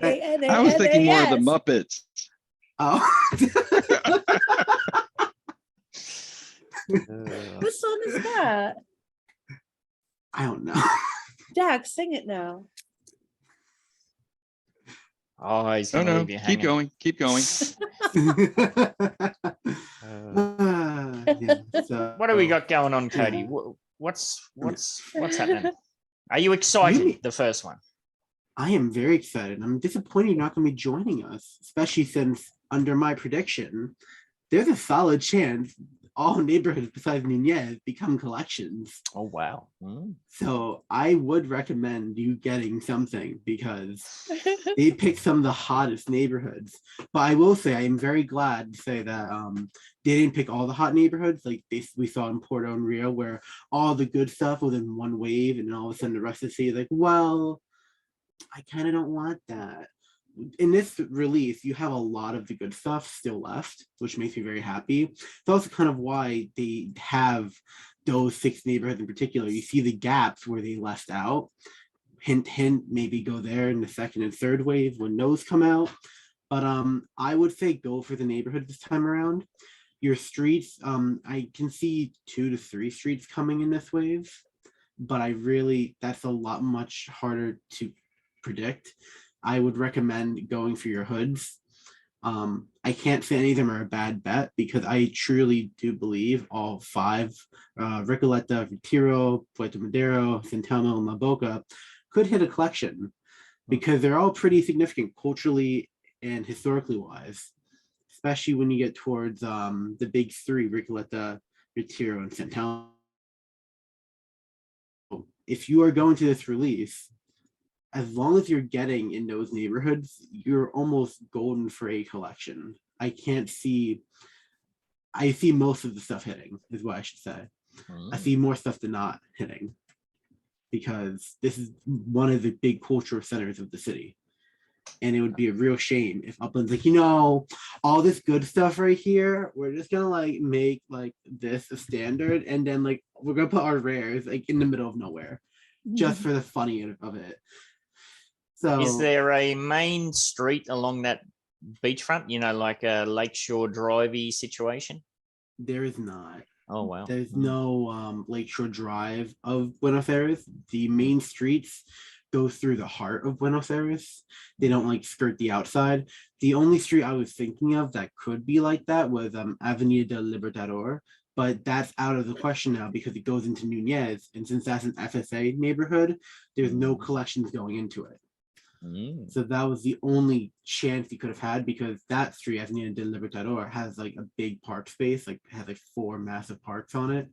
I was thinking more of the Muppets. Oh. What song is that? I don't know. Jack, sing it now. Oh, he's No, gonna no. leave you Keep hanging. going. Keep going. What do we got going on, Cody? What's happening? Are you excited? The first one. I am very excited. I'm disappointed you're not going to be joining us, especially since, under my prediction, there's a solid chance all neighborhoods besides Nunez become collections. Oh, wow. So I would recommend you getting something because they picked some of the hottest neighborhoods. But I will say, I am very glad to say that they didn't pick all the hot neighborhoods like we saw in Porto and Rio, where all the good stuff was in one wave, and then all of a sudden the rest of the city is like, well, I kind of don't want that. In this release, you have a lot of the good stuff still left, which makes me very happy. It's also kind of why they have those 6 neighborhoods in particular. You see the gaps where they left out. Hint, hint, maybe go there in the second and third wave when those come out. But I would say go for the neighborhood this time around. Your streets, I can see 2 to 3 streets coming in this wave, but that's a lot much harder to predict. I would recommend going for your hoods. I can't say any of them are a bad bet because I truly do believe all 5, Recoleta, Retiro, Puerto Madero, Santelmo, and La Boca, could hit a collection because they're all pretty significant culturally and historically wise, especially when you get towards the big 3, Recoleta, Retiro, and Santelmo. If you are going to this release, as long as you're getting in those neighborhoods, you're almost golden for a collection. I see most of the stuff hitting, is what I should say. I see more stuff than not hitting because this is one of the big cultural centers of the city. And it would be a real shame if Upland's like, all this good stuff right here, we're just gonna make this a standard, and then we're gonna put our rares in the middle of nowhere. just for the funny of it. Is So there a main street along that beachfront? You know, like a Lakeshore Drivey situation? there is not. Oh wow. There's no Lakeshore Drive of Buenos Aires. The main streets go through the heart of Buenos Aires. They don't like skirt the outside. The only street I was thinking of that could be like that was Avenida del Libertador, but that's out of the question now because it goes into Núñez, and since that's an FSA neighborhood, there's no collections going into it. So that was the only chance he could have had, because that street, Avenida del Libertador, has like a big park space, like has like 4 massive parks on it.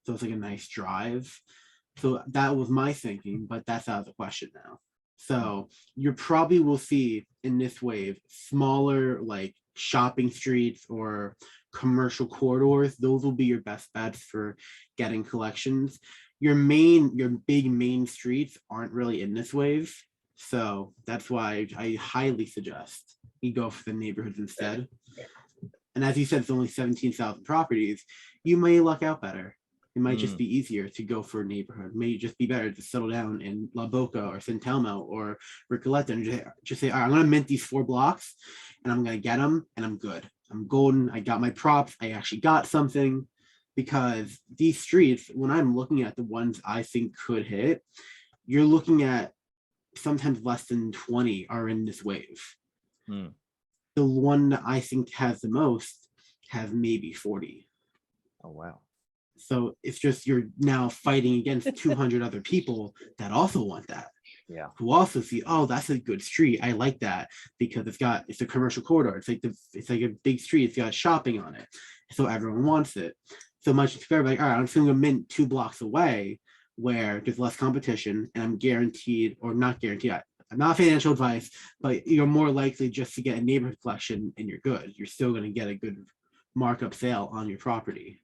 So it's like a nice drive. So that was my thinking, but that's out of the question now. So you probably will see in this wave smaller like shopping streets or commercial corridors. Those will be your best bets for getting collections. Your big main streets aren't really in this wave. So that's why I highly suggest you go for the neighborhoods instead. And as you said, it's only 17,000 properties. You may luck out better. It might just be easier to go for a neighborhood. It may just be better to settle down in La Boca or San Telmo or Recoleta and just say, all right, I'm going to mint these 4 blocks and I'm going to get them and I'm good. I'm golden. I got my props. I actually got something. Because these streets, when I'm looking at the ones I think could hit, you're looking at sometimes less than 20 are in this wave. The one that I think has the most has maybe 40. Oh wow. So it's just you're now fighting against 200 other people that also want that. Yeah. Who also see, oh, that's a good street. I like that because it's a commercial corridor. It's like a big street. It's got shopping on it. So everyone wants it. So much it's fair, like, all right, I'm just gonna mint 2 blocks away where there's less competition and I'm guaranteed, or not guaranteed, I'm not financial advice, but you're more likely just to get a neighborhood collection and you're good. You're still going to get a good markup sale on your property.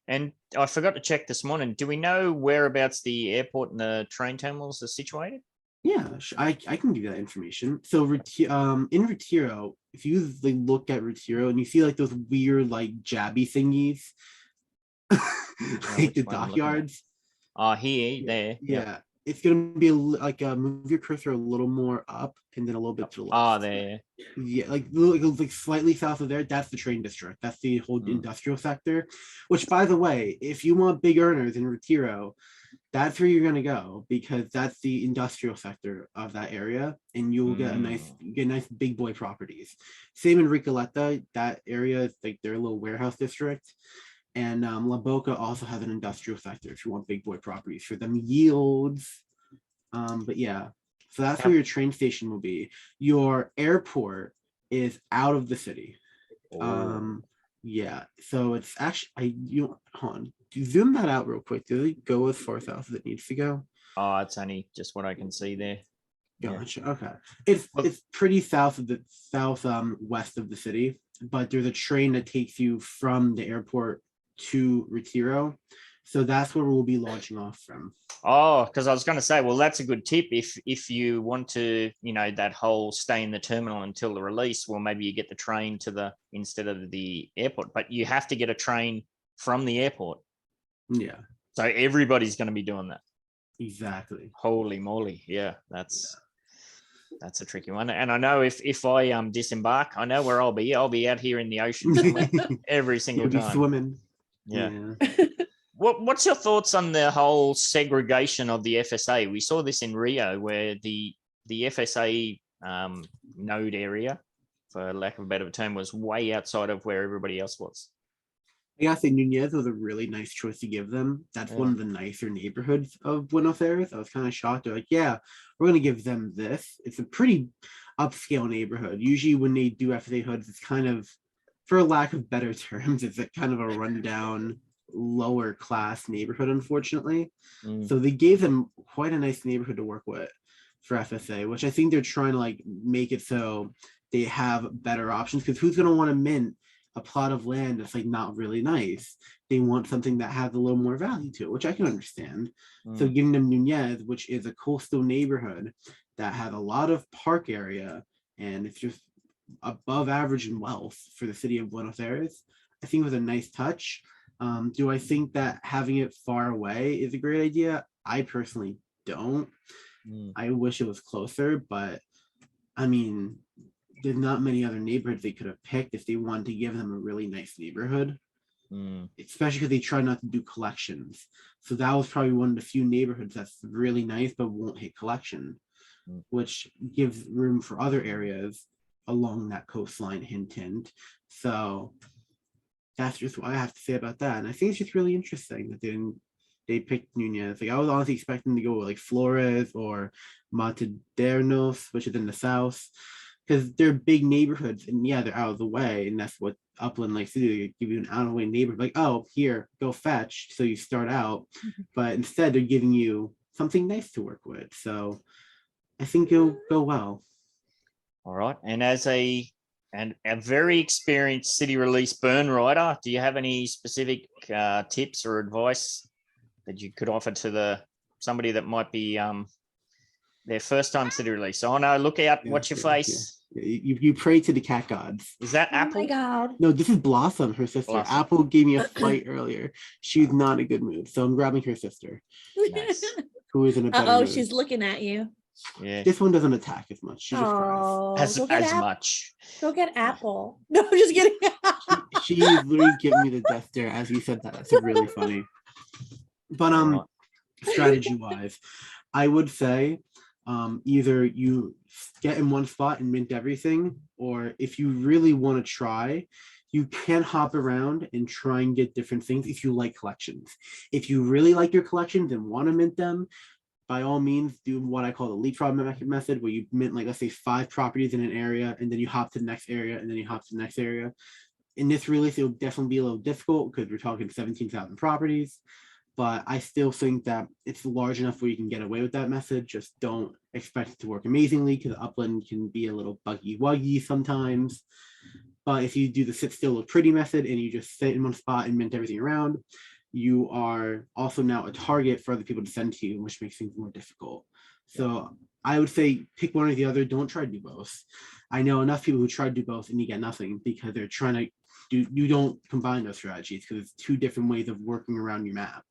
And I forgot to check this morning. Do we know whereabouts the airport and the train terminals are situated? Yeah, I can give you that information. So in Retiro, if you like look at Retiro and you see like those weird like jabby thingies, like the dockyards. There. Yeah. It's gonna be like move your cursor a little more up and then a little bit to the left. There. Yeah, like slightly south of there. That's the train district. That's the whole industrial sector. Which, by the way, if you want big earners in Retiro, that's where you're gonna go because that's the industrial sector of that area, and you'll get nice big boy properties. Same in Recoleta. That area is like their little warehouse district. And La Boca also has an industrial sector if you want big boy properties for them yields. But yeah, so that's where your train station will be. Your airport is out of the city. Yeah, so it's actually hold on. Zoom that out real quick. Does it go as far south as it needs to go? It's only just what I can see there. Gotcha. Yeah. Okay. It's pretty south of the west of the city, but there's a train that takes you from the airport to Retiro, so that's where we'll be launching off from. Because I was going to say, well, that's a good tip if you want to, that whole stay in the terminal until the release. Well, maybe you get the train instead of the airport, but you have to get a train from the airport. Yeah. So everybody's going to be doing that. Exactly. Holy moly! Yeah, that's a tricky one. And I know if I disembark, I know where I'll be. I'll be out here in the ocean every single time. Swimming. Yeah. What's your thoughts on the whole segregation of the FSA? We saw this in Rio, where the FSA node area, for lack of a better term, was way outside of where everybody else was. I gotta say, Núñez was a really nice choice to give them. That's one of the nicer neighborhoods of Buenos Aires. I was kind of shocked. They're like, yeah, we're gonna give them this. It's a pretty upscale neighborhood. Usually when they do FSA hoods, it's kind of, for lack of better terms, it's kind of a rundown, lower class neighborhood, unfortunately. So they gave them quite a nice neighborhood to work with for FSA, which I think they're trying to like make it so they have better options, because who's gonna want to mint a plot of land that's like not really nice? They want something that has a little more value to it, which I can understand. So giving them Núñez, which is a coastal neighborhood that has a lot of park area and it's just above average in wealth for the city of Buenos Aires, I think was a nice touch. Do I think that having it far away is a great idea? I personally don't. Mm. I wish it was closer, but I mean, there's not many other neighborhoods they could have picked if they wanted to give them a really nice neighborhood, Mm. especially because they try not to do collections. So that was probably one of the few neighborhoods that's really nice but won't hit collection, Mm. which gives room for other areas along that coastline, hint, hint. So that's just what I have to say about that. And I think it's just really interesting that they picked Nunez. Like I was honestly expecting to go with like Flores or Mataderos, which is in the south, because they're big neighborhoods and yeah, they're out of the way, and that's what Upland likes to do. They give you an out of the way neighborhood, like, oh, here, go fetch. So you start out, but instead they're giving you something nice to work with. So I think it'll go well. All right. And as a very experienced city release burn writer, do you have any specific tips or advice that you could offer to somebody that might be their first time city release? So, no, look out, Yeah, watch your yeah, face. yeah. You pray to the cat gods. Is that Oh my Apple? God. No, this is Blossom, her sister. Blossom. Apple gave me a fight earlier. She's not in a good mood, so I'm grabbing her sister, Nice. who is in a better Oh, mood. she's looking at you. Yeah. This one doesn't attack as much. She just cries. Oh, As go get much. Go get Apple. No, I'm just kidding. She literally giving me the death stare as you said that. That's really funny. But All right. strategy wise, I would say either you get in one spot and mint everything, or if you really want to try, you can hop around and try and get different things if you like collections. If you really like your collections and want to mint them, by all means, do what I call the leapfrog method, where you mint, like, let's say 5 properties in an area, and then you hop to the next area, and then you hop to the next area. In this release, it'll definitely be a little difficult because we're talking 17,000 properties, but I still think that it's large enough where you can get away with that method. Just don't expect it to work amazingly, because Upland can be a little buggy-wuggy sometimes. But if you do the sit still look pretty method and you just sit in one spot and mint everything around, you are also now a target for other people to send to you, which makes things more difficult. So I would say pick one or the other. Don't try to do both. I know enough people who try to do both and you get nothing because they're trying to do, you don't combine those strategies because it's 2 different ways of working around your map.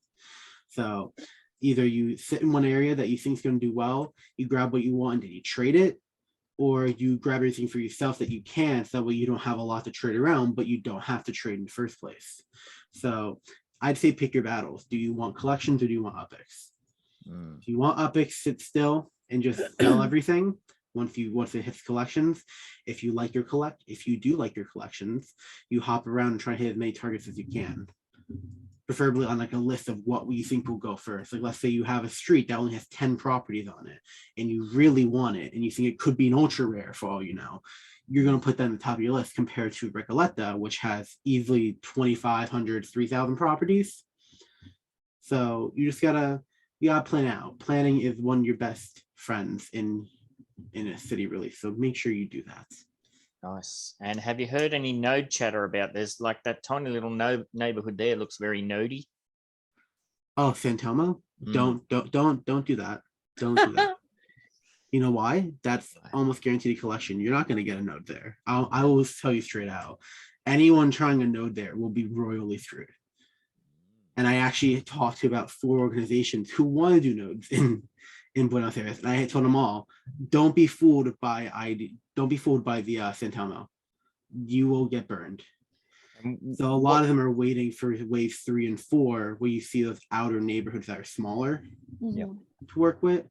So either you sit in one area that you think is going to do well, you grab what you want and you trade it, or you grab everything for yourself that you can, so that way you don't have a lot to trade around, but you don't have to trade in the first place. So I'd say pick your battles. Do you want collections or do you want epics? If you want epics, sit still and just sell everything once it hits collections. If you do like your collections, you hop around and try to hit as many targets as you can. Preferably on like a list of what we think will go first. Like, let's say you have a street that only has 10 properties on it and you really want it and you think it could be an ultra rare for all you know. You're going to put that in the top of your list compared to Recoleta, which has easily 2,500, 3,000 properties. So you gotta plan out. Planning is one of your best friends in a city release. So make sure you do that. Nice. And have you heard any node chatter about there's like that tiny little neighborhood there looks very nodey? Oh, Santomo? Don't do that. Don't do that. You know why? That's almost guaranteed collection. You're not going to get a node there. I will tell you straight out. Anyone trying a node there will be royally screwed. And I actually talked to about 4 organizations who want to do nodes in Buenos Aires, and I told them all, don't be fooled by the Santomo. You will get burned. So a lot of them are waiting for waves 3 and 4, where you see those outer neighborhoods that are smaller to work with.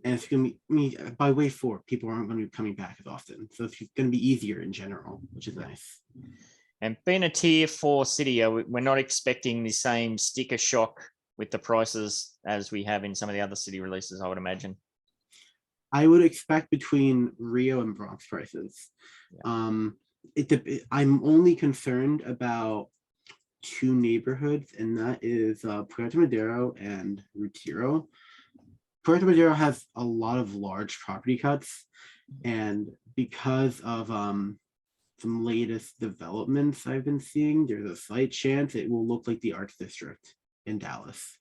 And it's going to be, by wave 4, people aren't going to be coming back as often. So it's going to be easier in general, which is nice. And being a tier 4 city, we're not expecting the same sticker shock with the prices as we have in some of the other city releases, I would imagine. I would expect between Rio and Bronx prices. I'm only concerned about 2 neighborhoods, and that is Puerto Madero and Retiro. Puerto Madero has a lot of large property cuts, and because of some latest developments I've been seeing, there's a slight chance it will look like the Arts District in Dallas.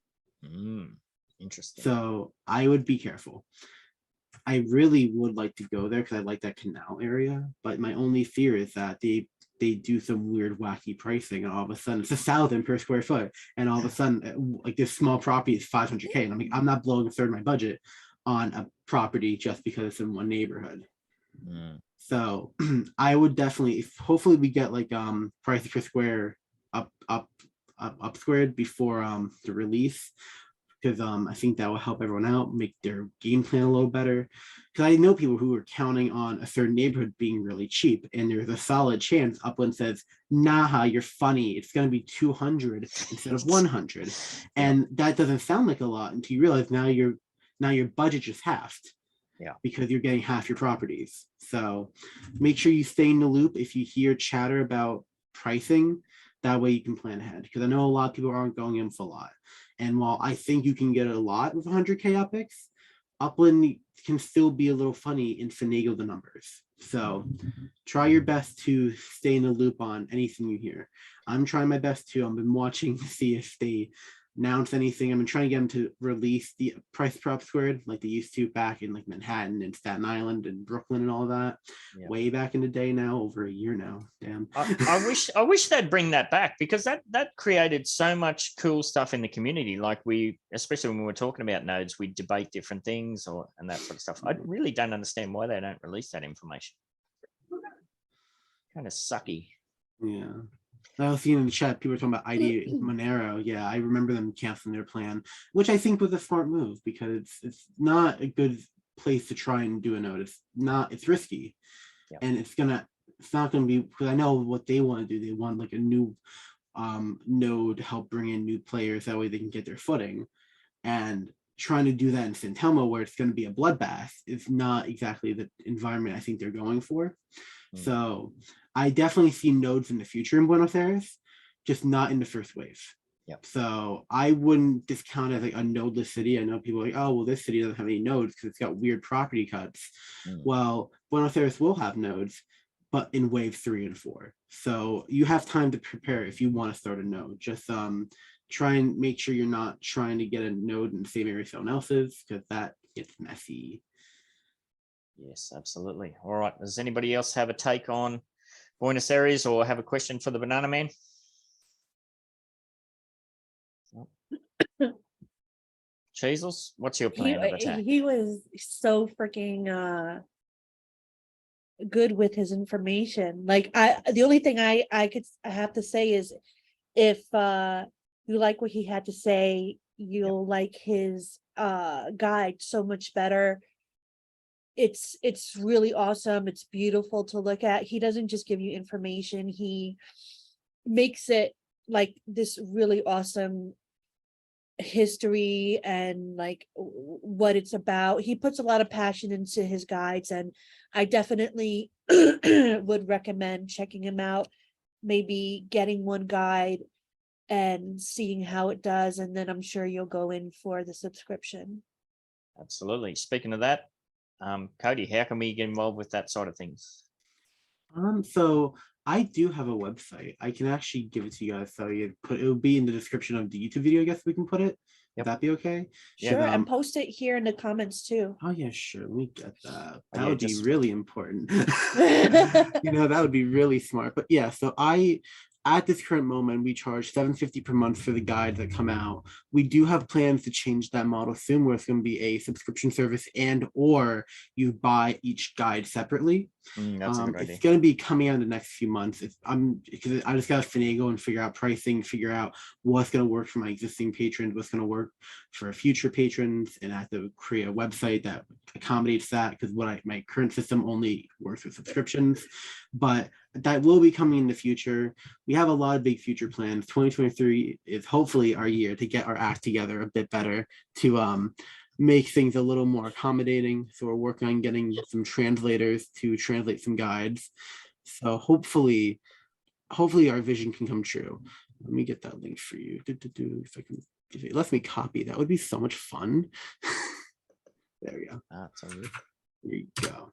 Interesting. So I would be careful. I really would like to go there because I like that canal area, but my only fear is that they they do some weird wacky pricing, and all of a sudden it's 1,000 per square foot, and all of a sudden like this small property is 500K, and I'm not blowing a third of my budget on a property just because it's in one neighborhood. So I would definitely, hopefully we get like price per square up squared before the release, because I think that will help everyone out, make their game plan a little better. Because I know people who are counting on a certain neighborhood being really cheap, and there's a solid chance Upland says, nah, you're funny, it's going to be 200 instead of 100. And that doesn't sound like a lot until you realize now your budget just halved. Yeah, because you're getting half your properties. So make sure you stay in the loop if you hear chatter about pricing. That way you can plan ahead, because I know a lot of people aren't going in for a lot. And while I think you can get a lot with 100K epics, Upland can still be a little funny and finagle the numbers. So try your best to stay in the loop on anything you hear. I'm trying my best to. I've been watching to see if they announce anything. I've been trying to get them to release the price per up squared like they used to back in like Manhattan and Staten Island and Brooklyn and all that. Yeah. Way back in the day now, over a year now. Damn. I wish they'd bring that back, because that created so much cool stuff in the community. Like especially when we were talking about nodes, we debate different things and that sort of stuff. I really don't understand why they don't release that information. Kind of sucky. Yeah. I was seeing in the chat, people were talking about ID Monero. Yeah, I remember them canceling their plan, which I think was a smart move, because it's not a good place to try and do a node. It's risky. Yeah. And it's not gonna be, because I know what they want to do. They want like a new node to help bring in new players. That way they can get their footing. And trying to do that in San Telmo, where it's going to be a bloodbath, is not exactly the environment I think they're going for. So I definitely see nodes in the future in Buenos Aires, just not in the first wave. Yep. So I wouldn't discount it as like a nodeless city. I know people are like, oh, well, this city doesn't have any nodes because it's got weird property cuts. Well, Buenos Aires will have nodes, but in wave 3 and 4. So you have time to prepare if you want to start a node. Just try and make sure you're not trying to get a node in the same area someone else's, because that gets messy. Yes, absolutely. All right. Does anybody else have a take on Buenos Aires or have a question for the Banana Man? Cheezels, what's your plan of attack? He was so freaking good with his information. Like the only thing I have to say is, if you like what he had to say, you'll like his guide so much better. It's really awesome. It's beautiful to look at. He doesn't just give you information. He makes it like this really awesome history and like what it's about. He puts a lot of passion into his guides, and I definitely would recommend checking him out. Maybe getting one guide and seeing how it does, and then I'm sure you'll go in for the subscription. Absolutely. Speaking of that, Cody, how can we get involved with that side of things? So I do have a website. I can actually give it to you guys. So it will be in the description of the YouTube video. I guess we can put it. Would that be okay? Sure, and post it here in the comments too. Oh yeah, sure. Let me get that. That would be really important. That would be really smart. But yeah, so at this current moment, we charge $7.50 per month for the guides that come out. We do have plans to change that model soon, where it's going to be a subscription service, and or you buy each guide separately. That's a good idea. It's going to be coming out in the next few months. Because I just got to finagle and figure out pricing, figure out what's going to work for my existing patrons, what's going to work for future patrons, and I have to create a website that accommodates that, because my current system only works with subscriptions. But that will be coming in the future. We have a lot of big future plans. 2023 is hopefully our year to get our act together a bit better, to make things a little more accommodating. So we're working on getting some translators to translate some guides. So hopefully our vision can come true. Let me get that link for you. If I can, if it lets me copy, that would be so much fun. There we go. There you go.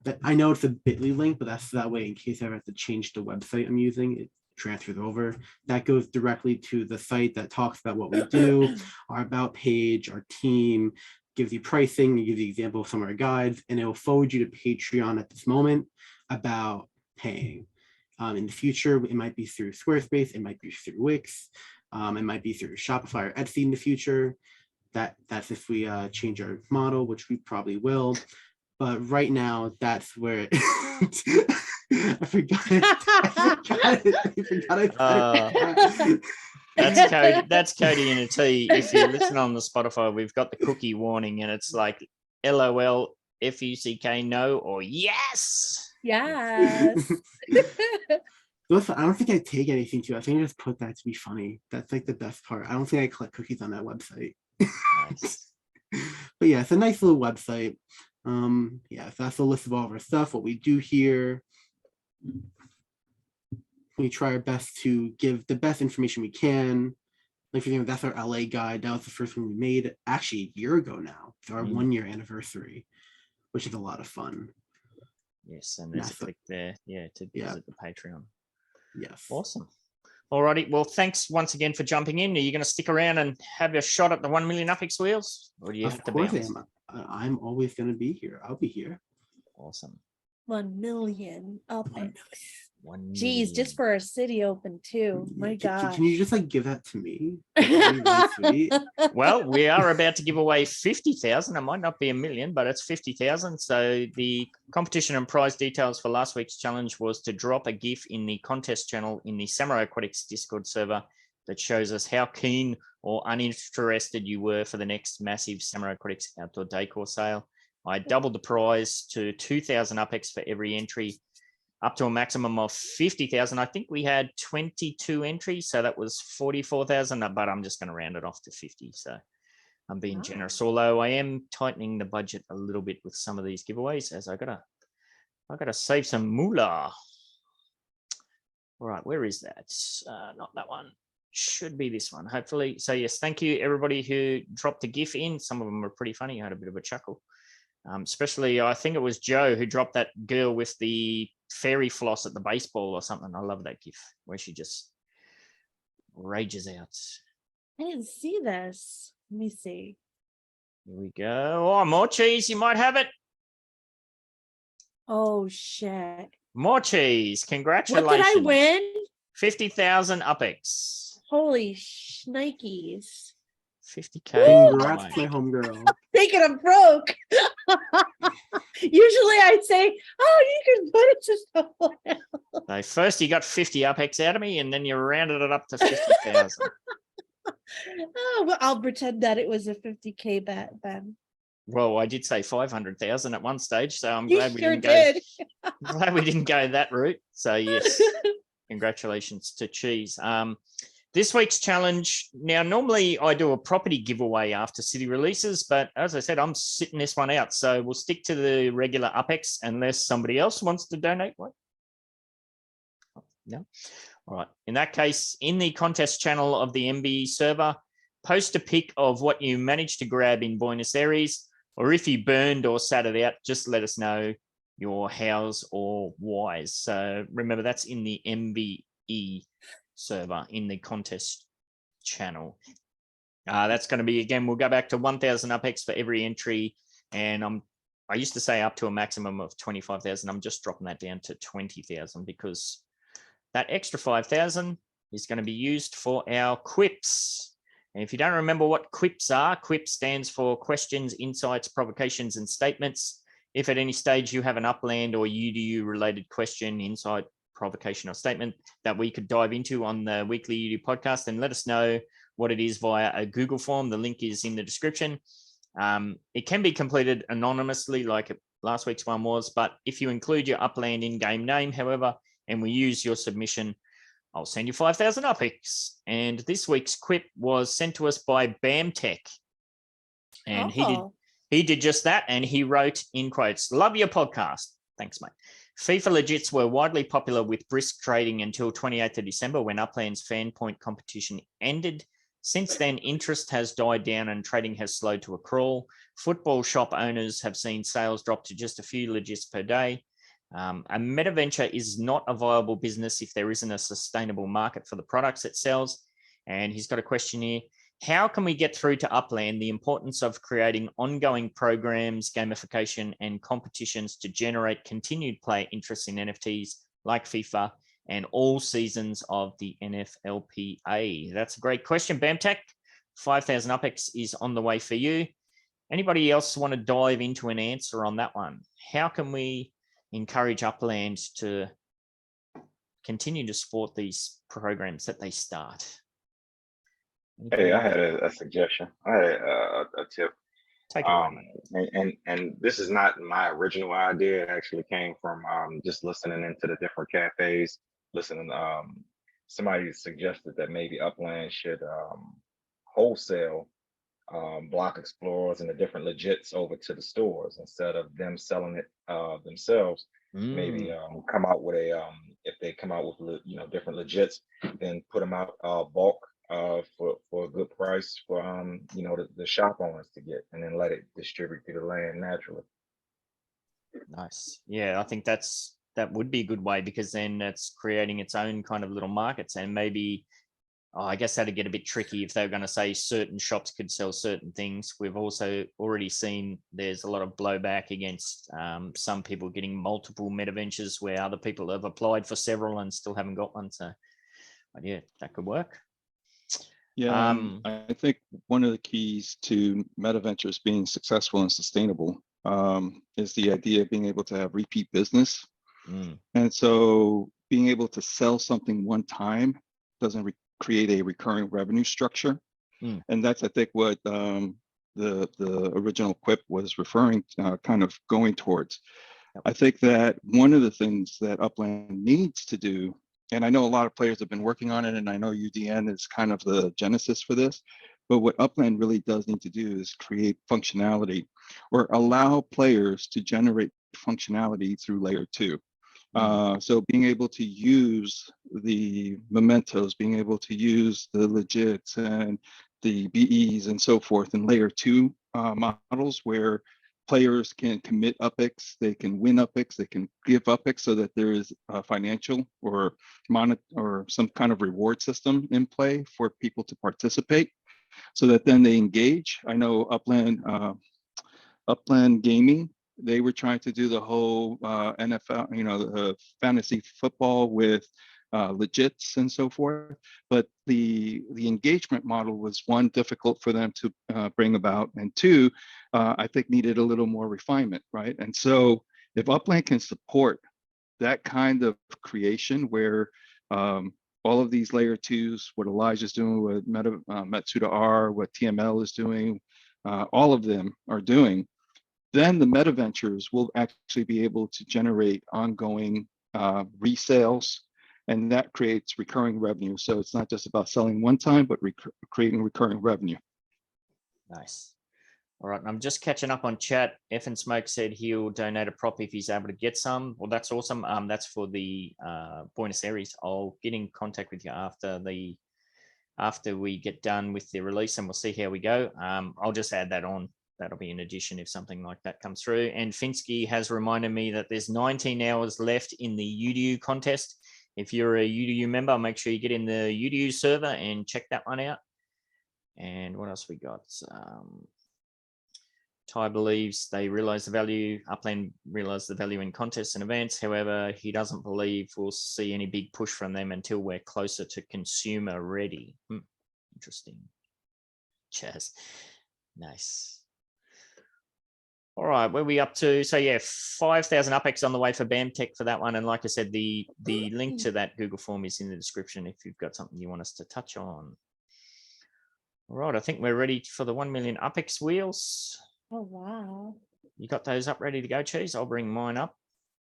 But I know it's a bit.ly link, but that's that way in case I ever have to change the website I'm using, it transfers over. That goes directly to the site that talks about what we do, our about page, our team, gives you pricing, gives you example of some of our guides, and it will forward you to Patreon at this moment about paying. In the future, it might be through Squarespace, it might be through Wix, it might be through Shopify or Etsy in the future. That's if we change our model, which we probably will. But right now, that's where I forgot it. That's Cody. That's Cody in a T. If you listen on the Spotify, we've got the cookie warning, and it's like LOL, FUCK, no, or yes. Yes. Listen, I don't think I take anything to it. I think I just put that to be funny. That's like the best part. I don't think I collect cookies on that website. Nice. But yeah, it's a nice little website. Yeah, so that's a list of all of our stuff, what we do here. We try our best to give the best information we can. Like, for example, that's our LA guide. That was the first one we made actually a year ago now. It's our 1 year anniversary, which is a lot of fun. Yes, and there's a click there, to visit the Patreon. Yes. Awesome. Alrighty. Well, thanks once again for jumping in. Are you going to stick around and have your shot at the 1 million UPX wheels? Or do you have to bounce? I'm always going to be here. I'll be here. Awesome. 1 million up. 1 million. Geez, just for a city open too. My God. Can you just like give that to me? Really sweet. Well, we are about to give away 50,000. It might not be a million, but it's 50,000. So the competition and prize details for last week's challenge was to drop a GIF in the contest channel in the Samurai Aquatics Discord server that shows us how keen or uninterested you were for the next massive Samurai Aquatics outdoor decor sale. I doubled the prize to 2,000 UPX for every entry, up to a maximum of 50,000. I think we had 22 entries, so that was 44,000, but I'm just going to round it off to 50. So I'm being generous, although I am tightening the budget a little bit with some of these giveaways, as I gotta save some moolah. All right, where is that? Not that one. Should be this one, hopefully. So yes, thank you everybody who dropped a GIF in. Some of them were pretty funny. I had a bit of a chuckle. Especially, I think it was Joe who dropped that girl with the fairy floss at the baseball or something. I love that GIF where she just rages out. I didn't see this. Let me see. Here we go. Oh, more cheese. You might have it. Oh, shit. More cheese. Congratulations. What did I win? 50,000 UPX. Holy shnikes. 50K. Congrats, my homegirl. Thinking I'm broke. Usually I'd say, oh, you can put it to someone else. So first you got 50 UPX out of me, and then you rounded it up to 50,000. Oh, well, I'll pretend that it was a 50K bet then. Well, I did say 500,000 at one stage, so I'm You glad we sure didn't go. Glad we didn't go that route. So yes, congratulations to Cheese. This week's challenge. Now, normally I do a property giveaway after city releases, but as I said, I'm sitting this one out. So we'll stick to the regular UPX unless somebody else wants to donate one. No. All right. In that case, in the contest channel of the MB server, post a pic of what you managed to grab in Buenos Aires, or if you burned or sat it out, just let us know your hows or whys. So remember, that's in the MBE server in the contest channel. That's going to be, again, we'll go back to 1,000 UPX for every entry. And I used to say up to a maximum of 25,000. I'm just dropping that down to 20,000 because that extra 5,000 is going to be used for our QIPS. And if you don't remember what QIPS are, QIPS stands for questions, insights, provocations, and statements. If at any stage you have an Upland or UDU related question, insight, provocation, or statement that we could dive into on the weekly UDU podcast, then let us know what it is via a Google form. The link is in the description. It can be completed anonymously like last week's one was, but if you include your Upland in-game name, however, and we use your submission, I'll send you 5,000 UPX. And this week's quip was sent to us by BAMTech. And he did just that. And he wrote in quotes, "Love your podcast." Thanks, mate. FIFA Legits were widely popular with brisk trading until 28th of December when Upland's fan point competition ended. Since then, interest has died down and trading has slowed to a crawl. Football shop owners have seen sales drop to just a few Legits per day. A meta venture is not a viable business if there isn't a sustainable market for the products it sells. And he's got a question here. How can we get through to Upland the importance of creating ongoing programs, gamification, and competitions to generate continued player interest in NFTs like FIFA and all seasons of the NFLPA? That's a great question, BAMTech. 5,000 UPX is on the way for you. Anybody else want to dive into an answer on that one? How can we encourage Upland to continue to support these programs that they start? Hey, I had a suggestion. I had a tip. Take it away. And this is not my original idea. It actually came from just listening into the different cafes. Listening, somebody suggested that maybe Upland should wholesale block explorers and the different legits over to the stores instead of them selling it themselves. Maybe come out with a if they come out with different legits, then put them out bulk for a good price for the shop owners to get, and then let it distribute through the land naturally. Nice. Yeah, I think that would be a good way, because then it's creating its own kind of little markets, and maybe I guess that'd get a bit tricky if they're going to say certain shops could sell certain things. We've also already seen there's a lot of blowback against some people getting multiple MetaVentures where other people have applied for several and still haven't got one. So yeah, that could work. Yeah, I think one of the keys to MetaVentures being successful and sustainable is the idea of being able to have repeat business. And so being able to sell something one time doesn't create a recurring revenue structure. And that's, I think, what the original QIP was referring kind of going towards. I think that one of the things that Upland needs to do, and I know a lot of players have been working on it, and I know UDN is kind of the genesis for this, but what Upland really does need to do is create functionality or allow players to generate functionality through layer 2. So being able to use the mementos, being able to use the legits and the BEs and so forth in layer 2 models where players can commit UPX, they can win UPX, they can give UPX, so that there is a financial or some kind of reward system in play for people to participate, so that then they engage. I know Upland Gaming, they were trying to do the whole NFL, fantasy football with legits and so forth, but the engagement model was, one, difficult for them to bring about, and two, I think needed a little more refinement, right? And so if Upland can support that kind of creation where all of these layer 2s, what Elijah's doing, what Matsuda R, what TML is doing, all of them are doing, then the MetaVentures will actually be able to generate ongoing resales, and that creates recurring revenue. So it's not just about selling one time, but creating recurring revenue. Nice. All right, I'm just catching up on chat. F and Smoke said he'll donate a prop if he's able to get some. Well, that's awesome. That's for the Buenos Aires. I'll get in contact with you after we get done with the release, and we'll see how we go. I'll just add that on. That'll be an addition if something like that comes through. And Finsky has reminded me that there's 19 hours left in the UDU contest. If you're a UDU member, make sure you get in the UDU server and check that one out. And what else we got? Ty believes they realize the value, Upland realize the value in contests and events. However, he doesn't believe we'll see any big push from them until we're closer to consumer ready. Interesting. Chaz. Nice. All right, where are we up to? So yeah, 5,000 UPX on the way for BAMTech for that one. And like I said, the link to that Google form is in the description if you've got something you want us to touch on. All right, I think we're ready for the 1 million UPX wheels. Oh, wow. You got those up ready to go, Cheese? I'll bring mine up.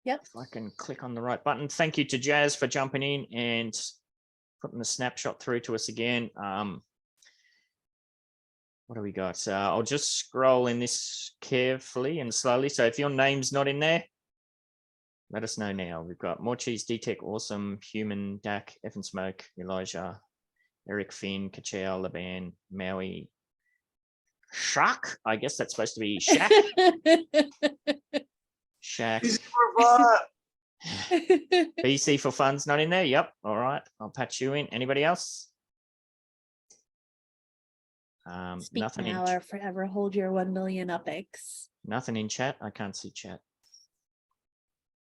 Yep. If I can click on the right button. Thank you to Jazz for jumping in and putting the snapshot through to us again. What do we got? I'll just scroll in this carefully and slowly. So if your name's not in there, let us know now. We've got More Cheese, D-Tech, Awesome, Human, Dak, F and Smoke, Elijah, Eric, Finn, Kachow, Laban, Maui, Shaq. I guess that's supposed to be Shaq. Shaq. BC for Fun's not in there. Yep. All right. I'll patch you in. Anybody else? Speak Nothing now in or forever hold your 1 million UPX. nothing in chat. I can't see chat.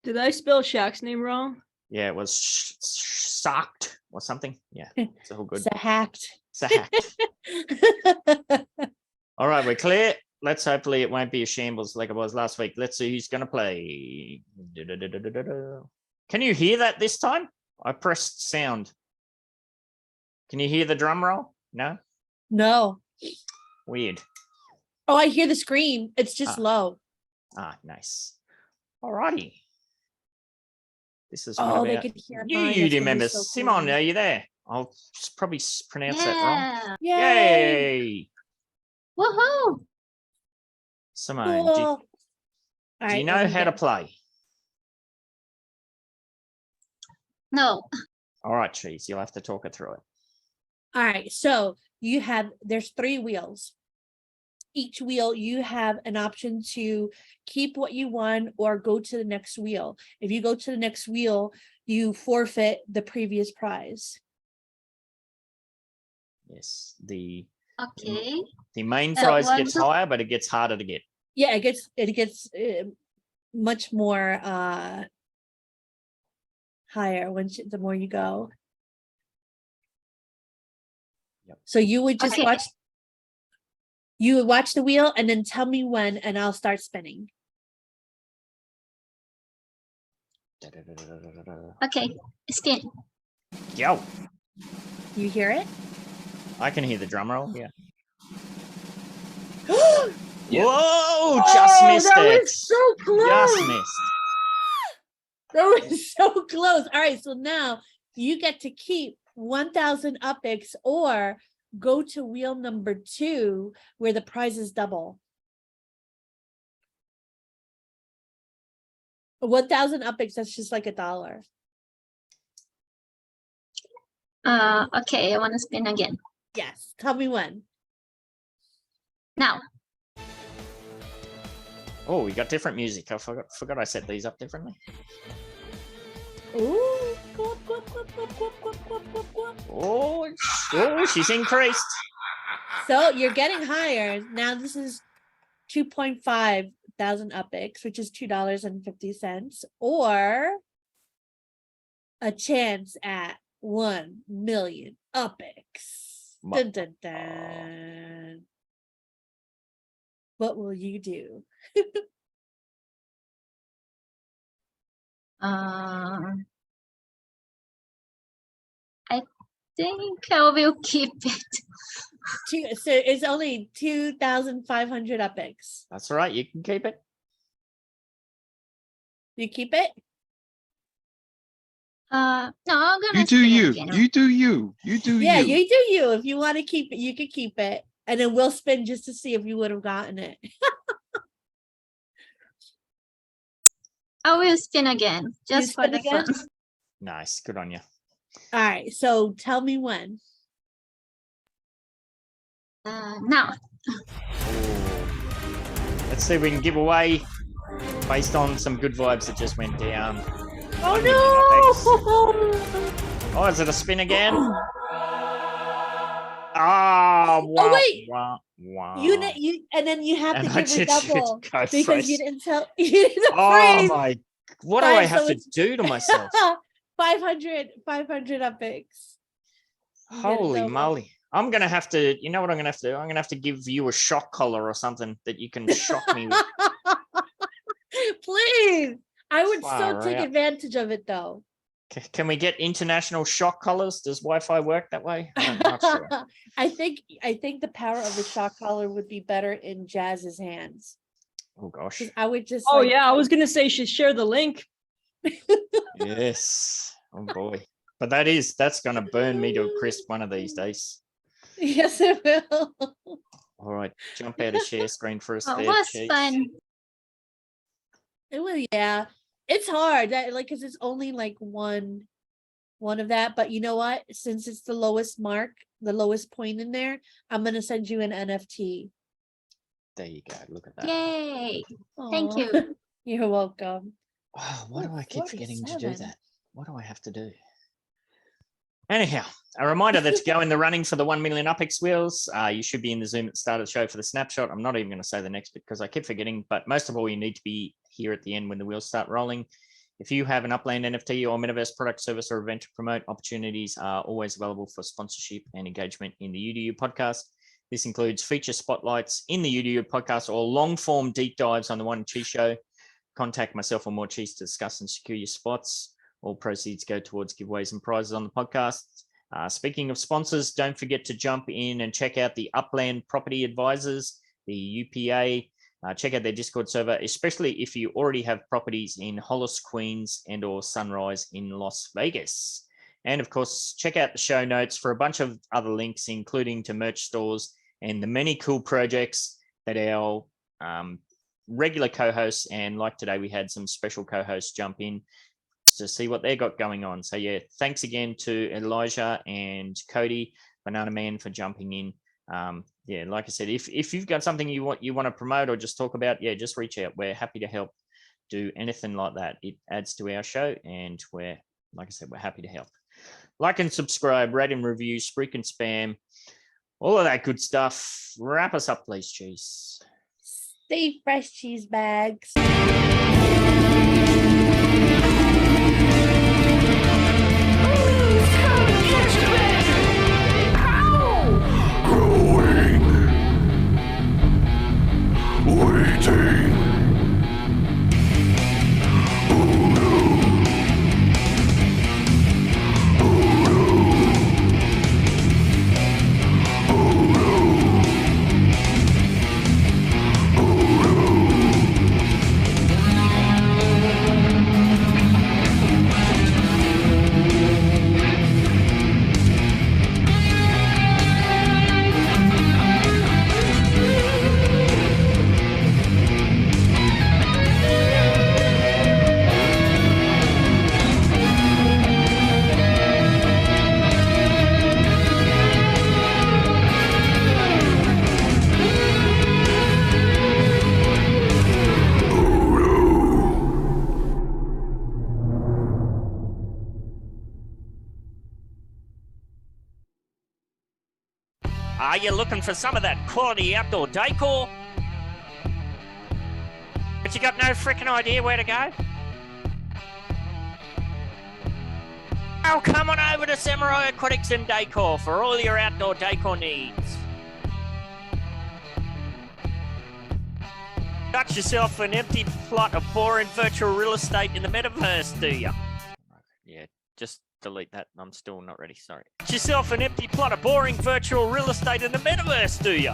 Did I spell Shaq's name wrong? Yeah, it was sucked or something. Yeah, it's all good. It's a hacked. It's a hack. All right, we're clear. Let's hopefully it won't be a shambles like it was last week. Let's see who's going to play. Can you hear that this time? I pressed sound. Can you hear the drum roll? No? No. Weird. Oh, I hear the scream. It's just low. Nice. All righty. This is Oh, what they about could hear you, mine. UD That's gonna be members. so Simon, cool. are you there? I'll probably pronounce that wrong. Yeah. Yay! Yay! Woohoo! Simone, Cool. do All you right, know let me how to get- play? No. All right, Cheese, you'll have to talk it through it. All right, so there's 3 wheels. Each wheel you have an option to keep what you won or go to the next wheel. If you go to the next wheel, you forfeit the previous prize. Yes, the Okay. main That prize one- gets higher, but it gets harder to get. Yeah, it gets much more higher the more you go. Yep. So you would just Okay. you would watch the wheel and then tell me when, and I'll start spinning. Okay. Spin. Yo, You hear it? I can hear the drum roll. Yeah. Yeah. Whoa! Just missed that it. was so close. Just missed. That was so close. All right, so now you get to keep 1,000 UPIX or go to wheel number 2 where the prize is double. 1,000 UPIX, that's just like $1. Okay, I want to spin again. Yes, tell me when. Now. Oh, we got different music. I forgot I set these up differently. Ooh. Oh, she's increased. So you're getting higher. Now this is 2,500 UPIX, which is $2.50, or a chance at 1 million UPIX. Dun, dun, dun. What will you do? I think I will keep it. So it's only 2,500 UPIX. That's all right. You can keep it. You keep it? No, I'm gonna You do spin you. again. You do you. You do Yeah, you. you do you. If you want to keep it, you can keep it. And then we'll spin just to see if you would have gotten it. I will spin again, just for spin the again? fun. Nice. Good on you. All right, so tell me when. Now. Let's see if we can give away based on some good vibes that just went down. Oh no! Oh, is it a spin again? Ah, Oh, wait. Wow. You and then you have And to I give her just double go because freeze. you didn't tell you didn't Oh freeze. my! What do Fine, I have so to it's- do to myself? 500 UPIX. You get a Holy double. moly! I'm gonna have to. You know what I'm gonna have to do? I'm gonna have to give you a shock collar or something that you can shock me with. Please, I would so Far take out. advantage of it though. Can we get international shock collars? Does Wi-Fi work that way? I'm not sure. I think the power of the shock collar would be better in Jazz's hands. Oh gosh. 'Cause I would just. Oh like- yeah, I was gonna say she share the link. Yes. Oh boy. But that's gonna burn me to a crisp one of these days. Yes, it will. All right, jump out of share screen for us Oh, there, was Cheeks. fun. It will, yeah. It's hard that because it's only like one of that. But you know what? Since it's the lowest mark, the lowest point in there, I'm gonna send you an NFT. There you go. Look at that. Yay. Thank Aw. you. You're welcome. Oh, why do I keep forgetting to do 47. that? What do I have to do? Anyhow, a reminder that to go in the running for the 1 million UPIX wheels, you should be in the Zoom at the start of the show for the snapshot. I'm not even going to say the next bit because I keep forgetting, but most of all, you need to be here at the end when the wheels start rolling. If you have an Upland NFT or Metaverse product, service, or event to promote, opportunities are always available for sponsorship and engagement in the UDU podcast. This includes feature spotlights in the UDU podcast or long-form deep dives on the One Cheese Show. Contact myself or More Cheese to discuss and secure your spots. All proceeds go towards giveaways and prizes on the podcast. Speaking of sponsors, don't forget to jump in and check out the Upland Property Advisors, the UPA. Check out their Discord server, especially if you already have properties in Hollis, Queens, and or Sunrise in Las Vegas. And of course, check out the show notes for a bunch of other links, including to merch stores and the many cool projects that our regular co-hosts, and like today, we had some special co-hosts jump in to see what they got going on. So yeah, thanks again to Elijah and Cody, Banana Man, for jumping in. Yeah, like I said, if you've got something you want to promote or just talk about, yeah, just reach out. We're happy to help do anything like that. It adds to our show, and we're, like I said, we're happy to help. Like and subscribe, rate and review, Spreak and Spam, all of that good stuff. Wrap us up, please, Cheese. Stay fresh, cheese bags. Are you looking for some of that quality outdoor decor, but you got no freaking idea where to go? Oh, come on over to Samurai Aquatics and Decor for all your outdoor decor needs. Got yourself an empty plot of boring virtual real estate in the metaverse, do you? Yeah, just delete that. I'm still not ready. Sorry. Got yourself an empty plot of boring virtual real estate in the metaverse, do you?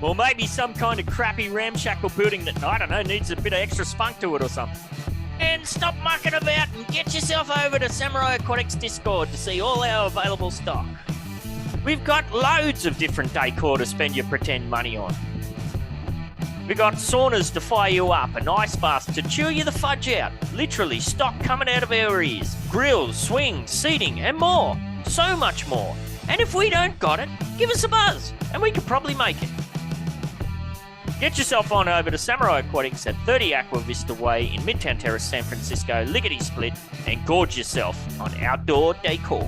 Or maybe some kind of crappy ramshackle building that, I don't know, needs a bit of extra spunk to it or something. And stop mucking about and get yourself over to Samurai Aquatics Discord to see all our available stock. We've got loads of different decor to spend your pretend money on. We got saunas to fire you up, and ice baths to chew you the fudge out. Literally, stock coming out of our ears. Grills, swings, seating, and more. So much more. And if we don't got it, give us a buzz, and we could probably make it. Get yourself on over to Samurai Aquatics at 30 Aqua Vista Way in Midtown Terrace, San Francisco, lickety split, and gorge yourself on outdoor decor.